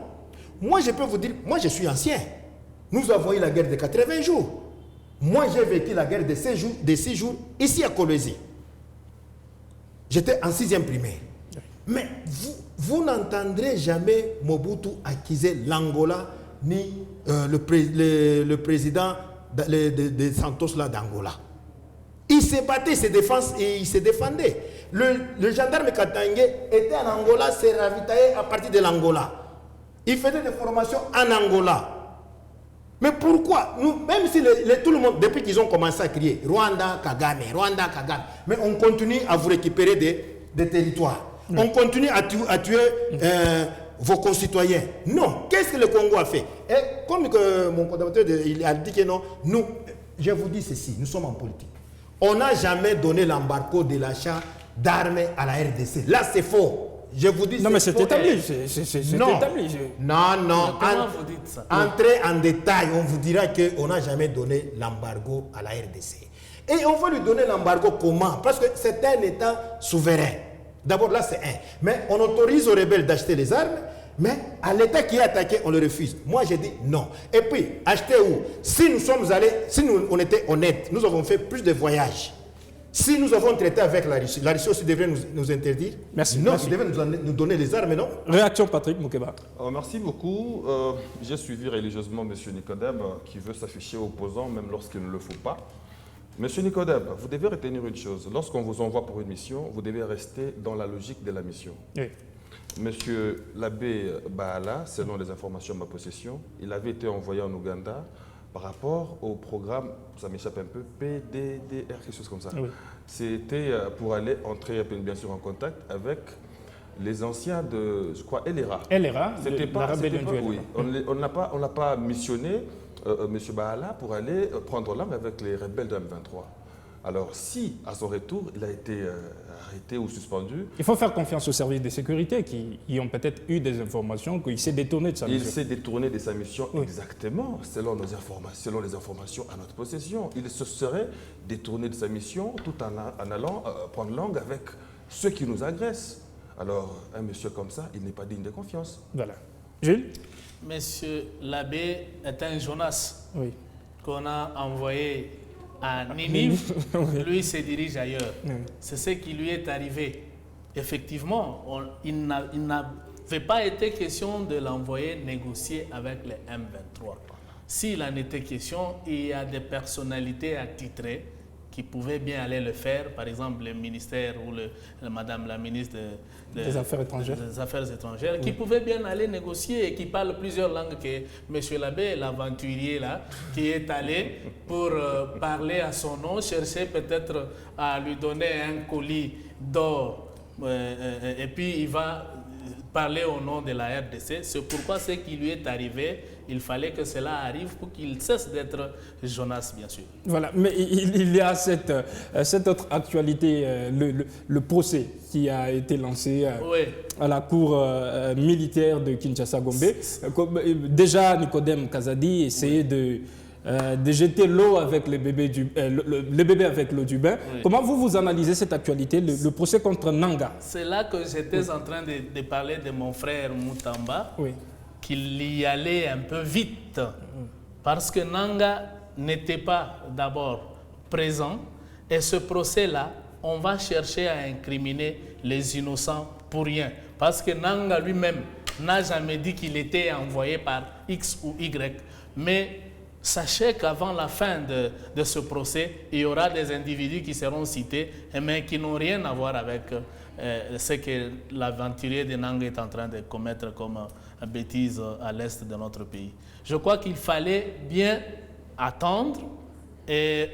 Moi, je peux vous dire, moi je suis ancien. Nous avons eu la guerre de 80 jours. Moi, j'ai vécu la guerre de 6 jours ici à Kolwezi. J'étais en 6e primaire. Mais vous n'entendrez jamais Mobutu accuser l'Angola ni le président de Santos là d'Angola. Il s'est battu, il se défendait. Le gendarme Katangé était en Angola, s'est ravitaillé à partir de l'Angola. Il faisait des formations en Angola. Mais pourquoi même si tout le monde, depuis qu'ils ont commencé à crier Rwanda, Kagame, mais on continue à vous récupérer des territoires. Oui. On continue à tuer vos concitoyens. Non. Qu'est-ce que le Congo a fait? Et comme mon collaborateur il a dit que non, nous, je vous dis ceci, nous sommes en politique. On n'a jamais donné l'embargo de l'achat d'armes à la RDC. Là, c'est faux. Je vous dis. Non, mais c'est établi. C'est établi. Non. Comment vous dites ça? Entrez en détail, on vous dira qu'on n'a jamais donné l'embargo à la RDC. Et on va lui donner l'embargo comment? Parce que c'est un État souverain. D'abord, là, c'est un. Mais on autorise aux rebelles d'acheter les armes, mais à l'État qui est attaqué, on le refuse. Moi, j'ai dit non. Et puis, acheter où? Si nous sommes allés, si on était honnêtes, nous avons fait plus de voyages. Si nous avons traité avec la Russie aussi devrait nous interdire. Merci. Non, merci. ils devraient nous donner les armes, non? Réaction, Patrick Moukeba. Merci beaucoup. J'ai suivi religieusement M. Nicodème qui veut s'afficher opposant même lorsqu'il ne le faut pas. Monsieur Nicodème, vous devez retenir une chose. Lorsqu'on vous envoie pour une mission, vous devez rester dans la logique de la mission. Oui. Monsieur l'abbé Baala, selon les informations de ma possession, il avait été envoyé en Ouganda par rapport au programme, ça m'échappe un peu, PDDR, quelque chose comme ça. Oui. C'était pour aller entrer bien sûr en contact avec les anciens de, je crois, LRA. LRA, c'était pas, la rébellion du LRA. Oui, on n'a pas missionné M. Baala pour aller prendre l'arme avec les rebelles de M23. Alors si, à son retour, il a été arrêté ou suspendu... Il faut faire confiance aux services de sécurité qui ont peut-être eu des informations qu'il s'est détourné de sa mission. Il s'est détourné de sa mission, oui. Exactement, selon les informations à notre possession. Il se serait détourné de sa mission tout en allant prendre langue avec ceux qui nous agressent. Alors, un monsieur comme ça, il n'est pas digne de confiance. Voilà. Gilles? Monsieur l'abbé est un Jonas, oui, qu'on a envoyé à Ninive. Oui. Lui se dirige ailleurs. Oui. C'est ce qui lui est arrivé. Effectivement, il n'avait pas été question de l'envoyer négocier avec les M23. S'il en était question, il y a des personnalités attitrées qui pouvaient bien aller le faire, par exemple le ministère ou madame la ministre des Affaires étrangères, oui, qui pouvaient bien aller négocier et qui parlent plusieurs langues que M. l'abbé, l'aventurier là, qui est allé pour parler à son nom, chercher peut-être à lui donner un colis d'or et puis il va parler au nom de la RDC. C'est pourquoi ce qui lui est arrivé, il fallait que cela arrive pour qu'il cesse d'être Jonas, bien sûr. Voilà, mais il y a cette autre actualité, le procès qui a été lancé oui, à la cour militaire de Kinshasa-Gombe. Déjà, Nicodème Kazadi essayait oui, de jeter l'eau avec le bébé avec l'eau du bain. Oui. Comment vous analysez cette actualité, le procès contre Nanga? C'est là que j'étais oui, en train de parler de mon frère Moutamba, oui, qu'il y allait un peu vite, parce que Nanga n'était pas d'abord présent, et ce procès-là, on va chercher à incriminer les innocents pour rien, parce que Nanga lui-même n'a jamais dit qu'il était envoyé par X ou Y, mais sachez qu'avant la fin de ce procès, il y aura des individus qui seront cités, mais qui n'ont rien à voir avec ce que l'aventurier de Nanga est en train de commettre comme bêtise à l'est de notre pays. Je crois qu'il fallait bien attendre et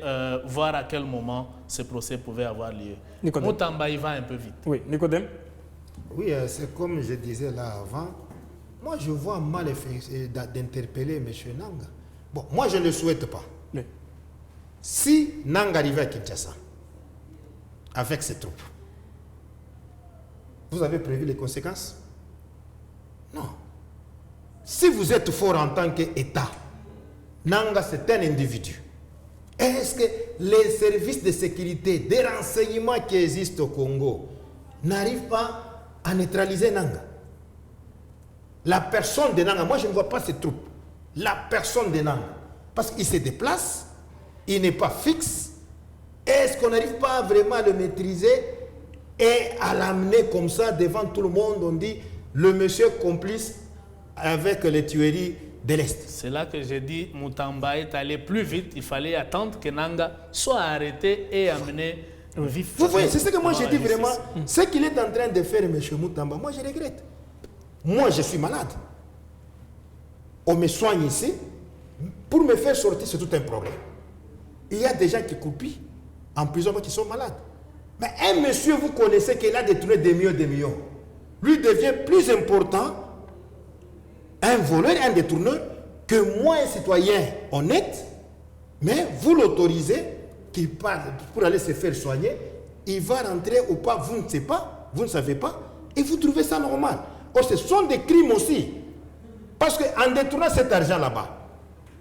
voir à quel moment ce procès pouvait avoir lieu. Nicodème. Moutamba, il va un peu vite. Oui, Nicodème. Oui, c'est comme je disais là avant. Moi, je vois mal d'interpeller M. Nanga. Bon, moi, je ne le souhaite pas. Oui. Si Nanga arrivait à Kinshasa, avec ses troupes, vous avez prévu les conséquences? Non. Si vous êtes fort en tant qu'État, Nanga, c'est un individu. Est-ce que les services de sécurité, des renseignements qui existent au Congo, n'arrivent pas à neutraliser Nanga? La personne de Nanga, moi je ne vois pas ses troupes. La personne de Nanga, parce qu'il se déplace, il n'est pas fixe. Est-ce qu'on n'arrive pas vraiment à le maîtriser et à l'amener comme ça devant tout le monde? On dit le monsieur complice avec les tueries de l'Est. C'est là que j'ai dit Moutamba est allé plus vite. Il fallait attendre que Nanga soit arrêté et amené vif. Vous voyez, c'est ce que moi j'ai dit vraiment. Ce qu'il est en train de faire, M. Moutamba, moi je regrette. Moi je suis malade. On me soigne ici. Pour me faire sortir, c'est tout un problème. Il y a des gens qui coupent en prison qui sont malades. Mais un monsieur, vous connaissez qu'il a détourné des millions. Lui devient plus important, un voleur, un détourneur, que moi, un citoyen honnête, mais vous l'autorisez qu'il parte pour aller se faire soigner, il va rentrer ou pas, vous ne savez pas, vous ne savez pas, et vous trouvez ça normal. Or, ce sont des crimes aussi. Parce qu'en détournant cet argent là-bas,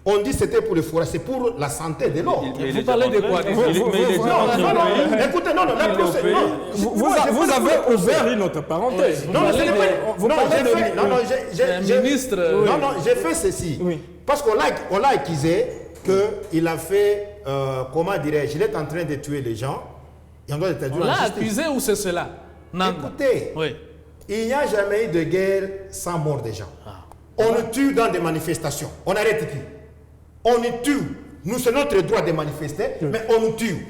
on dit que c'était pour le forêt, c'est pour la santé de l'eau. Vous parlez de quoi? Non, écoutez, non, la procédure. Vous avez ouvert une autre parenthèse. Non, j'ai fait ceci. Oui. Parce qu'on l'a accusé qu'il a fait, comment dirais-je, il est en train de tuer les gens. Et on doit être On l'a accusé ou c'est cela? Écoutez, oui. Il n'y a jamais eu de guerre sans mort des gens. On nous tue dans des manifestations. On arrête qui? On nous tue. Nous, c'est notre droit de manifester, mais on nous tue.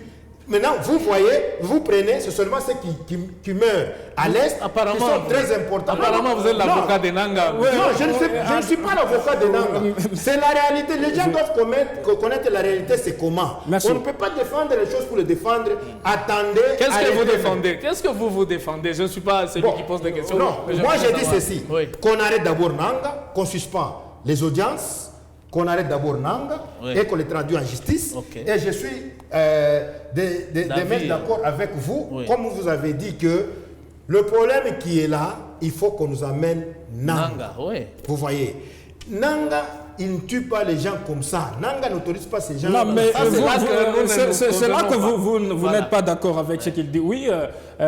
Maintenant, vous voyez, vous prenez, c'est seulement ceux qui meurent à l'Est, qui sont très importants. Apparemment, vous êtes l'avocat de Nanga. Non, je ne suis pas l'avocat de Nanga. C'est la réalité. Les gens doivent connaître la réalité, c'est comment. Merci. On ne peut pas défendre les choses pour les défendre. Attendez. Qu'est-ce que vous défendez? Qu'est-ce que vous défendez? Je ne suis pas celui qui pose des questions. Non, moi j'ai dit ceci. Oui. Qu'on arrête d'abord Nanga, qu'on suspend les audiences, qu'on arrête d'abord Nanga et qu'on les traduit en justice. Okay. Et je suis de mettre d'accord avec vous, comme vous avez dit que le problème qui est là, il faut qu'on nous amène Nanga. Vous voyez, Nanga, il ne tue pas les gens comme ça. Nanga n'autorise pas ces gens. Non, mais c'est là que vous voilà. n'êtes pas d'accord avec ce qu'il dit. Oui,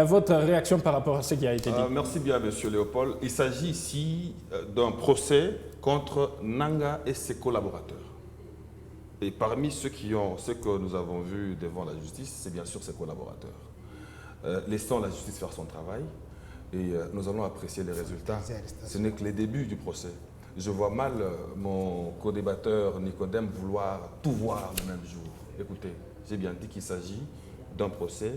votre réaction par rapport à ce qui a été dit. Merci bien, monsieur Léopold. Il s'agit ici d'un procès contre Nanga et ses collaborateurs. Et parmi ceux que nous avons vus devant la justice, c'est bien sûr ses collaborateurs. Laissons la justice faire son travail et nous allons apprécier les résultats. Ce n'est que les débuts du procès. Je vois mal mon co-débatteur Nicodème vouloir tout voir le même jour. Écoutez, j'ai bien dit qu'il s'agit d'un procès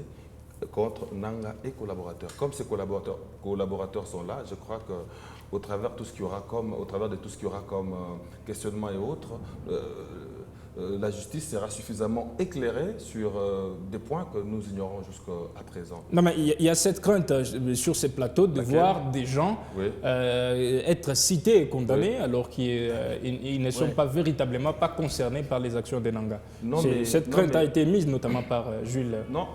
contre Nanga et collaborateurs. Comme ces collaborateurs sont là, je crois que au travers de tout ce qu'il y aura comme questionnement et autres, la justice sera suffisamment éclairée sur des points que nous ignorons jusqu'à présent. Non, mais il y a cette crainte sur ces plateaux de voir des gens être cités et condamnés alors qu'ils ne sont pas véritablement pas concernés par les actions des Nanga. Cette crainte a été mise notamment par Jules. Non.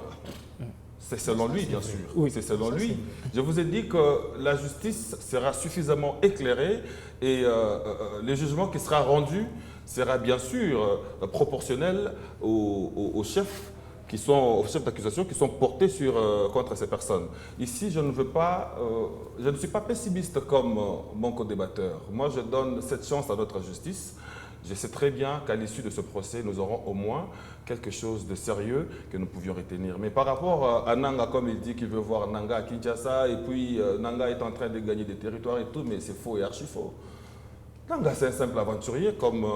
C'est selon lui, bien sûr. Oui, c'est selon lui. Je vous ai dit que la justice sera suffisamment éclairée et le jugement qui sera rendu sera bien sûr proportionnel aux chefs d'accusation qui sont portés contre ces personnes. Ici, je ne suis pas pessimiste comme mon co-débatteur. Moi, je donne cette chance à notre justice. Je sais très bien qu'à l'issue de ce procès, nous aurons au moins quelque chose de sérieux que nous pouvions retenir. Mais par rapport à Nanga, comme il dit qu'il veut voir Nanga à Kinshasa, et puis Nanga est en train de gagner des territoires et tout, mais c'est faux et archi faux. Nanga, c'est un simple aventurier, comme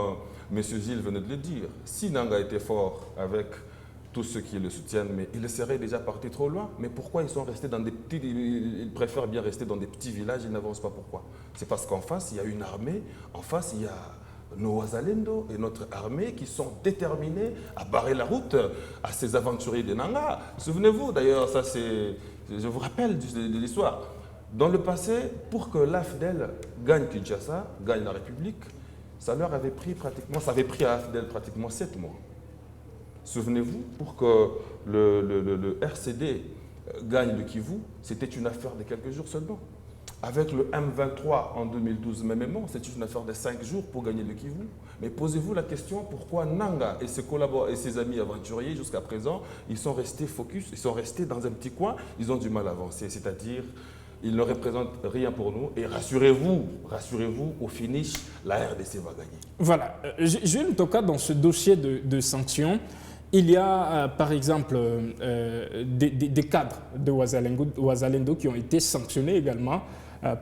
M. Gilles venait de le dire. Si Nanga était fort avec tous ceux qui le soutiennent, mais ils seraient déjà partis trop loin. Mais pourquoi ils sont restés dans des petits... Ils préfèrent bien rester dans des petits villages, ils n'avancent pas. Pourquoi? C'est parce qu'en face, il y a une armée, en face, il y a nos Wazalendo et notre armée qui sont déterminés à barrer la route à ces aventuriers de Nanga. Souvenez-vous, d'ailleurs, ça c'est... Je vous rappelle de l'histoire. Dans le passé, pour que l'AFDEL gagne Kinshasa, gagne la République, ça leur avait pris pratiquement... Ça avait pris à l'AFDEL pratiquement 7 mois. Souvenez-vous, pour que le RCD gagne le Kivu, c'était une affaire de quelques jours seulement. Avec le M23 en 2012, même, c'était une affaire de 5 jours pour gagner le Kivu. Mais posez-vous la question, pourquoi Nanga et ses amis aventuriers, jusqu'à présent, ils sont restés focus, ils sont restés dans un petit coin, ils ont du mal à avancer. C'est-à-dire, ils ne représentent rien pour nous. Et rassurez-vous, au finish, la RDC va gagner. Voilà. Jules, en tout cas, dans ce dossier de sanctions, il y a, par exemple, des cadres de Wazalendo qui ont été sanctionnés également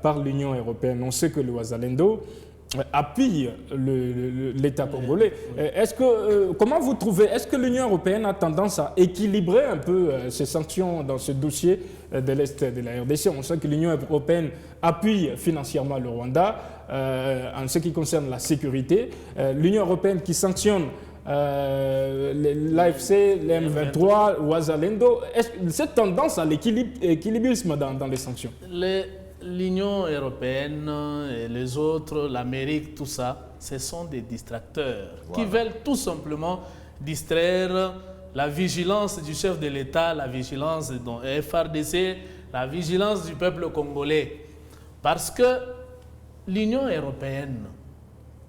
par l'Union européenne. On sait que le Wazalendo appuie l'État congolais. Comment vous trouvez, est-ce que l'Union européenne a tendance à équilibrer un peu ces sanctions dans ce dossier de l'Est de la RDC? On sait que l'Union européenne appuie financièrement le Rwanda en ce qui concerne la sécurité. L'Union européenne qui sanctionne l'AFC, l'M23, Wazalendo, cette tendance à l'équilibrisme dans les sanctions? L'Union européenne et les autres, l'Amérique, tout ça, ce sont des distracteurs qui veulent tout simplement distraire la vigilance du chef de l'État, la vigilance de FARDC, la vigilance du peuple congolais. Parce que l'Union européenne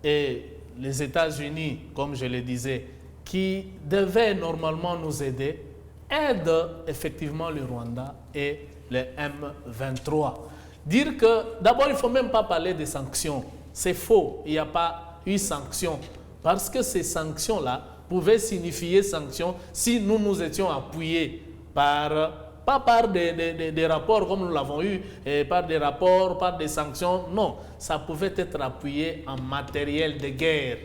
et les États-Unis, comme je le disais, qui devaient normalement nous aider, aident effectivement le Rwanda et le M23. Dire que, d'abord, il ne faut même pas parler de sanctions. C'est faux, il n'y a pas eu sanctions. Parce que ces sanctions-là pouvaient signifier sanctions si nous étions appuyés pas par des rapports comme nous l'avons eu, par des rapports, par des sanctions. Non, ça pouvait être appuyé en matériel de guerre,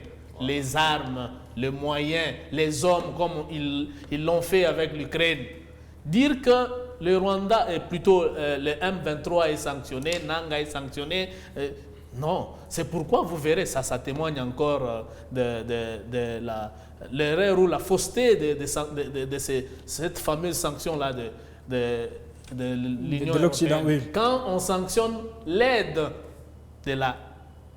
les armes, les moyens, les hommes, comme ils l'ont fait avec l'Ukraine. Dire que le Rwanda, plutôt le M23 est sanctionné, Nanga est sanctionné, non. C'est pourquoi vous verrez, ça témoigne encore de l'erreur ou la fausseté de cette fameuse sanction-là de l'Union européenne. Oui. Quand on sanctionne l'aide de la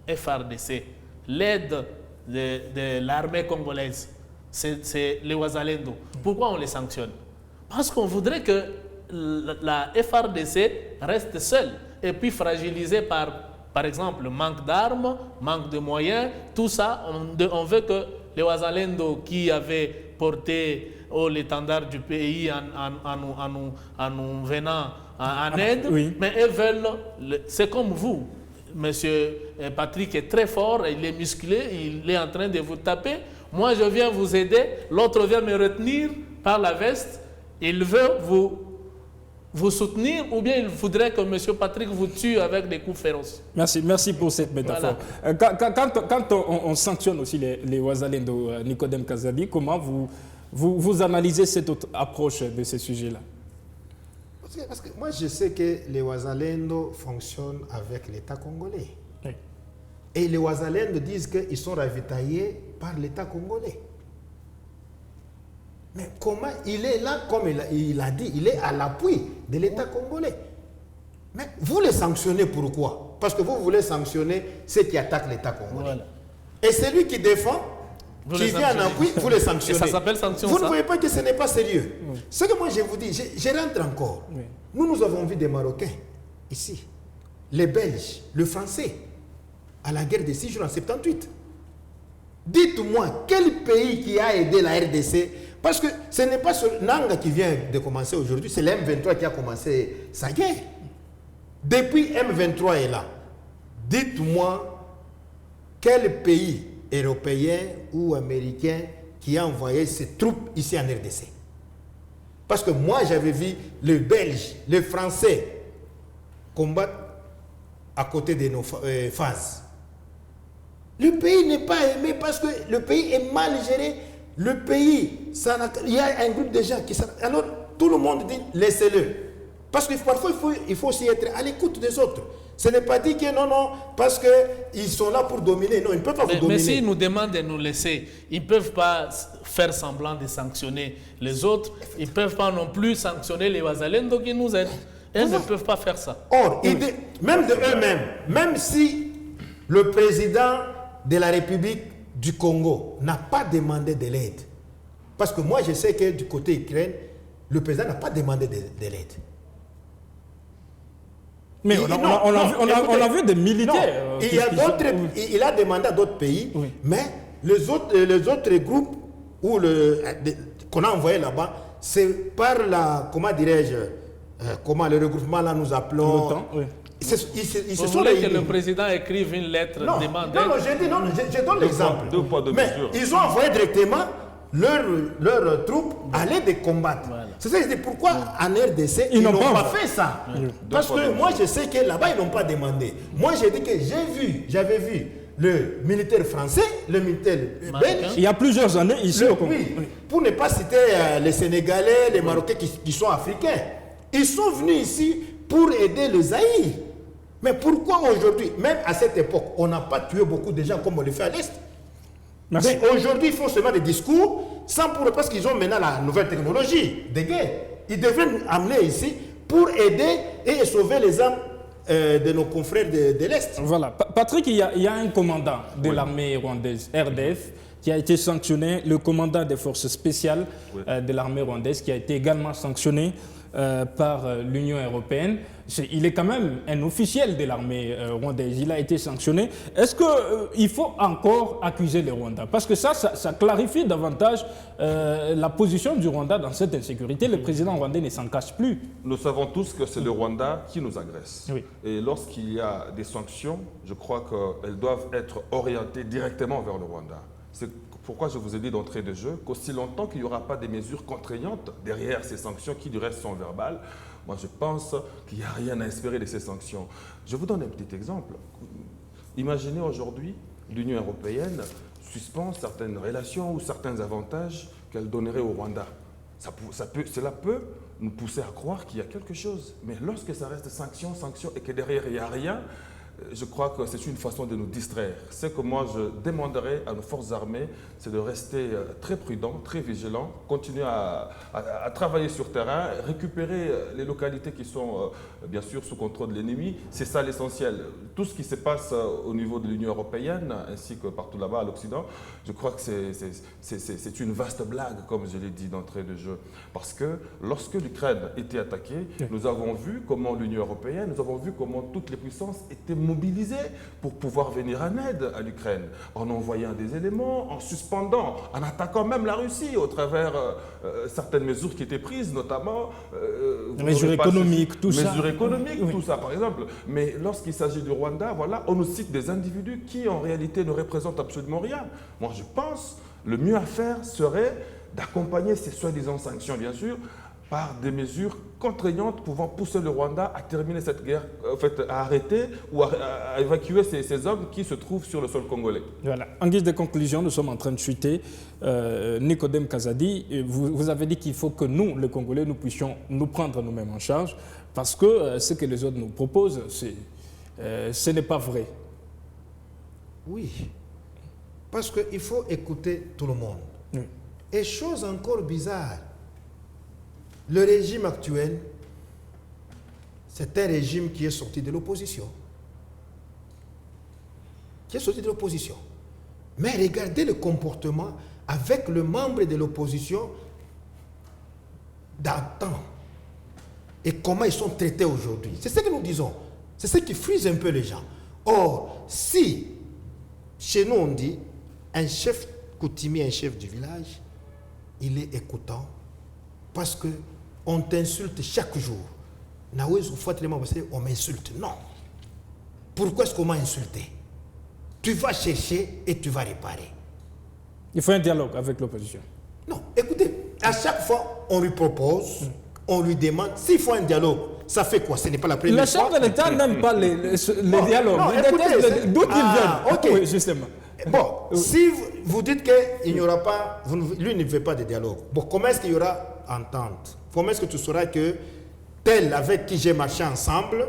FARDC, l'aide de l'armée congolaise, c'est les Wazalendo. Pourquoi on les sanctionne? Parce qu'on voudrait que la FARDC reste seule et puis fragilisée par exemple, manque d'armes, manque de moyens, tout ça, on veut que les Wazalendo qui avaient porté l'étendard du pays en nous venant en aide, oui. Mais elles veulent, c'est comme vous, monsieur Patrick est très fort, il est musclé, il est en train de vous taper, moi je viens vous aider, l'autre vient me retenir par la veste, il veut vous soutenir ou bien il voudrait que M. Patrick vous tue avec des coups féroces. Merci pour cette métaphore. Voilà. Quand on sanctionne aussi les Wazalendo, Nicodème Kazabi, comment vous analysez cette autre approche de ces sujets-là? Parce que moi je sais que les Wazalendo fonctionnent avec l'État congolais. Oui. Et les Wazalendo disent qu'ils sont ravitaillés par l'État congolais. Mais comment il est là, comme il a dit, il est à l'appui de l'État congolais. Mais vous les sanctionnez pourquoi? Parce que vous voulez sanctionner ceux qui attaquent l'État congolais. Voilà. Et celui qui défend, qui vient en appui, vous les sanctionnez. Et ça s'appelle sanction. Vous ne voyez pas que ce n'est pas sérieux. Oui. Ce que moi je vous dis, je rentre encore. Oui. Nous avons vu des Marocains ici, les Belges, le Français, à la guerre des 6 jours en 78. Dites-moi, quel pays qui a aidé la RDC? Parce que ce n'est pas Nanga qui vient de commencer aujourd'hui, c'est l'M23 qui a commencé sa guerre. Depuis M23 est là. Dites-moi quel pays européen ou américain qui a envoyé ses troupes ici en RDC. Parce que moi j'avais vu les Belges, les Français combattre à côté de nos phases. Le pays n'est pas aimé parce que le pays est mal géré. Le pays, il y a un groupe de gens qui... Alors, tout le monde dit, laissez-le. Parce que parfois, il faut aussi être à l'écoute des autres. Ce n'est pas dit que non, parce qu'ils sont là pour dominer. Non, ils ne peuvent pas vous dominer. Mais s'ils nous demandent de nous laisser, ils ne peuvent pas faire semblant de sanctionner les autres. Ils ne peuvent pas non plus sanctionner les Wazalendo qui nous aident. Ils ne peuvent pas faire ça. Or, même de eux-mêmes, même si le président de la République du Congo n'a pas demandé de l'aide, parce que moi je sais que du côté ukrainien, le président n'a pas demandé de l'aide. Mais on a vu des militaires. Il a demandé à d'autres pays, mais les autres groupes qu'on a envoyés là-bas, c'est par la, comment dirais-je, le regroupement là nous appelons. Vous voulez que le président écrive une lettre demandant. Je donne l'exemple. Mais ils ont envoyé directement leurs troupes aller de combattre. Voilà. C'est ça que je dis, pourquoi en RDC ils n'ont pas fait ça? Parce que moi je sais que là-bas ils n'ont pas demandé. Moi j'ai dit que j'avais vu le militaire français, le militaire belge. Il y a plusieurs années ici au Congo. Oui, pour ne pas citer les Sénégalais, les Marocains qui sont africains. Ils sont venus ici pour aider le Zaïre. Mais pourquoi aujourd'hui, même à cette époque, on n'a pas tué beaucoup de gens comme on le fait à l'Est? Mais aujourd'hui, ils font seulement des discours parce qu'ils ont maintenant la nouvelle technologie des guerres. Ils devraient nous amener ici pour aider et sauver les âmes de nos confrères de l'Est. Voilà. Patrick, il y a un commandant de l'armée rwandaise, RDF, qui a été sanctionné, le commandant des forces spéciales de l'armée rwandaise, qui a été également sanctionné par l'Union européenne. Il est quand même un officiel de l'armée rwandaise. Il a été sanctionné. Est-ce qu'il faut encore accuser le Rwanda? Parce que ça clarifie davantage la position du Rwanda dans cette insécurité. Le président rwandais ne s'en cache plus. Nous savons tous que c'est le Rwanda qui nous agresse. Oui. Et lorsqu'il y a des sanctions, je crois qu'elles doivent être orientées directement vers le Rwanda. C'est pourquoi je vous ai dit d'entrée de jeu qu'aussi longtemps qu'il n'y aura pas des mesures contraignantes derrière ces sanctions qui du reste sont verbales, moi je pense qu'il n'y a rien à espérer de ces sanctions. Je vous donne un petit exemple. Imaginez aujourd'hui l'Union européenne suspend certaines relations ou certains avantages qu'elle donnerait au Rwanda. Cela peut nous pousser à croire qu'il y a quelque chose. Mais lorsque ça reste sanctions et que derrière il n'y a rien, je crois que c'est une façon de nous distraire. Ce que moi je demanderais à nos forces armées, c'est de rester très prudents, très vigilants, continuer à travailler sur terrain, récupérer les localités qui sont bien sûr sous contrôle de l'ennemi. C'est ça l'essentiel. Tout ce qui se passe au niveau de l'Union européenne, ainsi que partout là-bas à l'Occident, je crois que c'est une vaste blague, comme je l'ai dit d'entrée de jeu. Parce que lorsque l'Ukraine était attaquée, nous avons vu comment l'Union européenne, nous avons vu comment toutes les puissances étaient mobilisées pour pouvoir venir en aide à l'Ukraine, en envoyant des éléments, en suspendant, en attaquant même la Russie au travers certaines mesures qui étaient prises, notamment mesures économiques, tout ça par exemple. Mais lorsqu'il s'agit du Rwanda, voilà, on nous cite des individus qui en réalité ne représentent absolument rien. Moi je pense le mieux à faire serait d'accompagner ces soi-disant sanctions, bien sûr, par des mesures contraignantes pouvant pousser le Rwanda à terminer cette guerre, en fait, à arrêter ou à évacuer ces hommes qui se trouvent sur le sol congolais. Voilà. En guise de conclusion, nous sommes en train de chuter. Nicodème Kazadi, vous avez dit qu'il faut que nous, les Congolais, nous puissions nous prendre nous-mêmes en charge parce que ce que les autres nous proposent, ce n'est pas vrai. Oui, parce qu'il faut écouter tout le monde. Oui. Et chose encore bizarre, le régime actuel, c'est un régime qui est sorti de l'opposition. Mais regardez le comportement avec le membre de l'opposition d'antan et comment ils sont traités aujourd'hui. C'est ce que nous disons. C'est ce qui frise un peu les gens. Or, si chez nous on dit un chef coutumier, un chef du village, il est écoutant parce que on t'insulte chaque jour. On m'insulte. Non. Pourquoi est-ce qu'on m'a insulté? Tu vas chercher et tu vas réparer. Il faut un dialogue avec l'opposition. Non, écoutez, à chaque fois, on lui propose, on lui demande, s'il faut un dialogue, ça fait quoi? Ce n'est pas la première fois. Le chef de l'État n'aime pas les dialogues. D'où il vient. Ok. Oui, justement. Bon, si vous dites qu'il n'y aura pas, lui ne veut pas de dialogue. Bon, comment est-ce qu'il y aura entente? Comment est-ce que tu sauras que tel avec qui j'ai marché ensemble,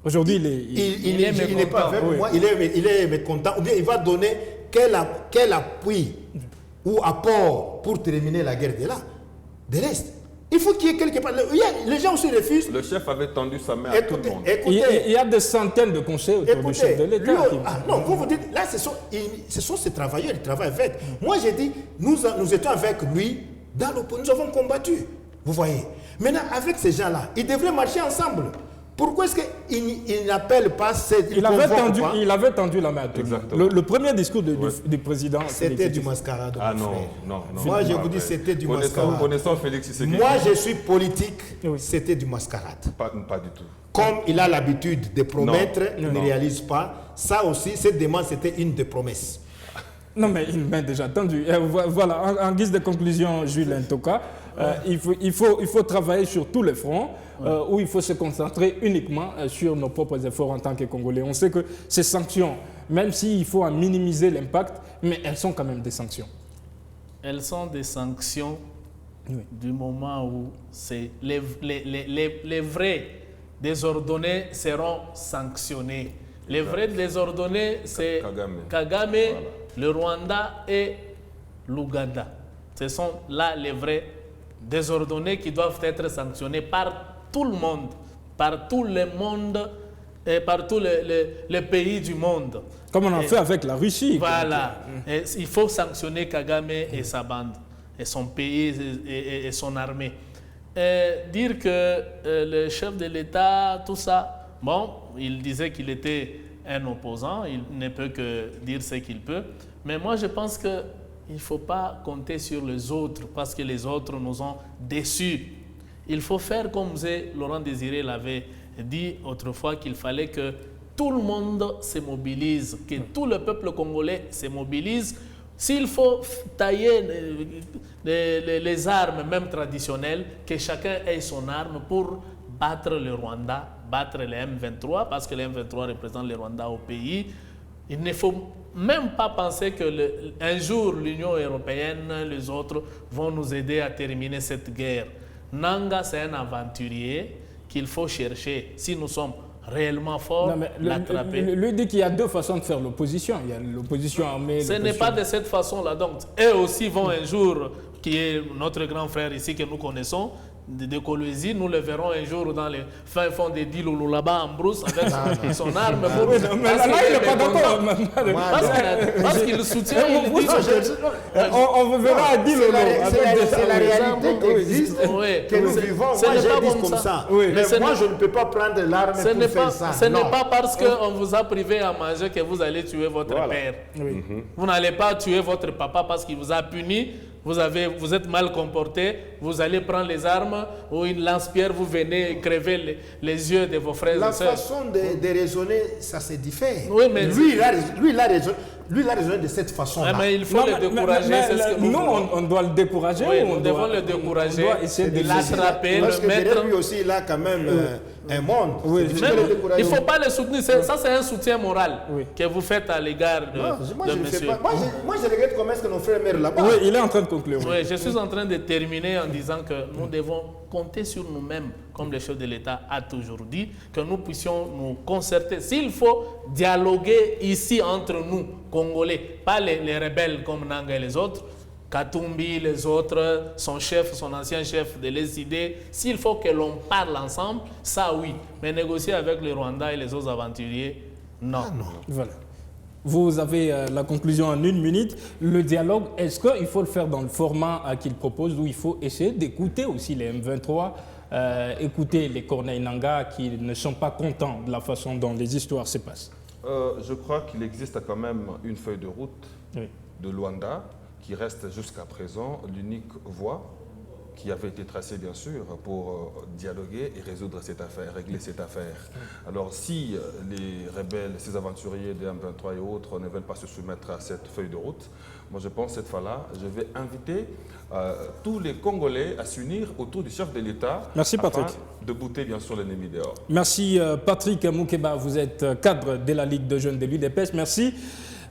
aujourd'hui, il n'est pas avec moi, il est mécontent, ou bien il va donner quel appui ou apport pour terminer la guerre de là. De reste, il faut qu'il y ait quelque part. Les gens aussi refusent. Le chef avait tendu sa main à tout le monde. Écoutez, il y a des centaines de conseils autour du chef de l'État. Non, vous dites, là, ce sont ces travailleurs, ils travaillent avec. Moi, j'ai dit, nous étions avec lui dans l'opposition, nous avons combattu. Vous voyez. Maintenant, avec ces gens-là, ils devraient marcher ensemble. Pourquoi est-ce qu'il n'appelle pas il avait tendu la main à tout le monde. Le premier discours du président. C'était du mascarade. Ah non. Moi, je vous dis, c'était du mascarade. Connaissant Félix Tshisekedi. Moi, je suis politique, c'était du mascarade. Pas du tout. Comme il a l'habitude de promettre, il ne réalise pas. Ça aussi, cette demande, c'était une des promesses. Non, mais une main déjà tendue. Voilà, en guise de conclusion, Jules Ntoka, il faut travailler sur tous les fronts. Où il faut se concentrer uniquement sur nos propres efforts en tant que Congolais. On sait que ces sanctions, même s'il faut en minimiser l'impact, mais elles sont quand même des sanctions. Elles sont des sanctions du moment où les vrais désordonnés seront sanctionnés. Les vrais désordonnés, c'est Kagame, le Rwanda et l'Ouganda. Ce sont là les vrais désordonnés qui doivent être sanctionnés par tout le monde, par tout le monde et par tous les pays du monde. Comme on en fait avec la Russie. Voilà. Et il faut sanctionner Kagame et sa bande, et son pays et son armée. Dire que le chef de l'État, tout ça, bon, il disait qu'il était un opposant, il ne peut que dire ce qu'il peut. Mais moi, je pense qu'il ne faut pas compter sur les autres, parce que les autres nous ont déçus. Il faut faire comme Laurent Désiré l'avait dit autrefois, qu'il fallait que tout le monde se mobilise, que tout le peuple congolais se mobilise. S'il faut tailler les armes, même traditionnelles, que chacun ait son arme pour battre le Rwanda, battre les M23, parce que les M23 représentent le Rwanda au pays. Il ne faut même pas penser qu'un jour l'Union européenne, les autres, vont nous aider à terminer cette guerre. Nanga, c'est un aventurier qu'il faut chercher. Si nous sommes réellement forts, l'attraper. Lui dit qu'il y a deux façons de faire l'opposition. Il y a l'opposition armée. Ce n'est pas de cette façon-là. Donc, eux aussi vont un jour, qui est notre grand frère ici que nous connaissons, de Kolwezi, nous le verrons un jour dans les fins fonds des Diloulou là-bas en brousse avec son arme. Mais là, il n'est pas d'accord. Parce qu'il soutient. On vous verra à Diloulou. C'est la réalité qui existe, que nous vivons. Moi, j'ai dit comme ça. Mais moi, je ne peux pas prendre l'arme pour faire ça. Ce n'est pas parce qu'on vous a privé à manger que vous allez tuer votre père. Vous n'allez pas tuer votre papa parce qu'il vous a puni. Vous êtes mal comporté, vous allez prendre les armes ou une lance-pierre, vous venez crever les yeux de vos frères et sœurs. La façon de raisonner, ça se diffère. Oui, mais lui, il a raisonné de cette façon-là. Mais il faut le décourager. Nous, on doit le décourager. Oui, nous devons le décourager, de l'attraper, le mettre. Parce que derrière lui aussi, il a quand même un monde. Oui, il ne faut pas le soutenir. Ça, c'est un soutien moral que vous faites à l'égard de monsieur. Moi, je regrette comment est-ce que nos frères meurent là-bas. Oui, il est en train de conclure. Oui, je suis en train de terminer en disant que nous devons compter sur nous-mêmes, comme le chef de l'État a toujours dit, que nous puissions nous concerter. S'il faut dialoguer ici entre nous, Congolais, pas les rebelles comme Nanga et les autres, Katumbi, les autres, son chef, son ancien chef de les idées, s'il faut que l'on parle ensemble, ça oui. Mais négocier avec le Rwanda et les autres aventuriers, non. Ah non. Voilà. Vous avez la conclusion en 1 minute. Le dialogue, est-ce qu'il faut le faire dans le format qu'il propose ou il faut essayer d'écouter aussi les M23, écouter les Corneille Nangaa qui ne sont pas contents de la façon dont les histoires se passent? Je crois qu'il existe quand même une feuille de route de Luanda qui reste jusqu'à présent l'unique voie qui avait été tracée bien sûr pour dialoguer et résoudre cette affaire, régler cette affaire. Alors si les rebelles, ces aventuriers des M23 et autres ne veulent pas se soumettre à cette feuille de route, moi je pense cette fois-là, je vais inviter tous les Congolais à s'unir autour du chef de l'État. Merci Patrick. Afin de bouter bien sûr l'ennemi dehors. Merci Patrick Moukeba, vous êtes cadre de la Ligue de jeunes de l'UDPS. Merci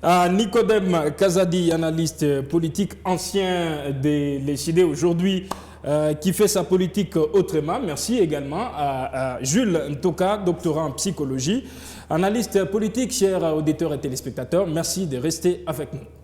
À Nicodème Kazadi, analyste politique ancien de l'ECD aujourd'hui, qui fait sa politique autrement. Merci également à Jules Ntoka, doctorant en psychologie, analyste politique, chers auditeurs et téléspectateurs. Merci de rester avec nous.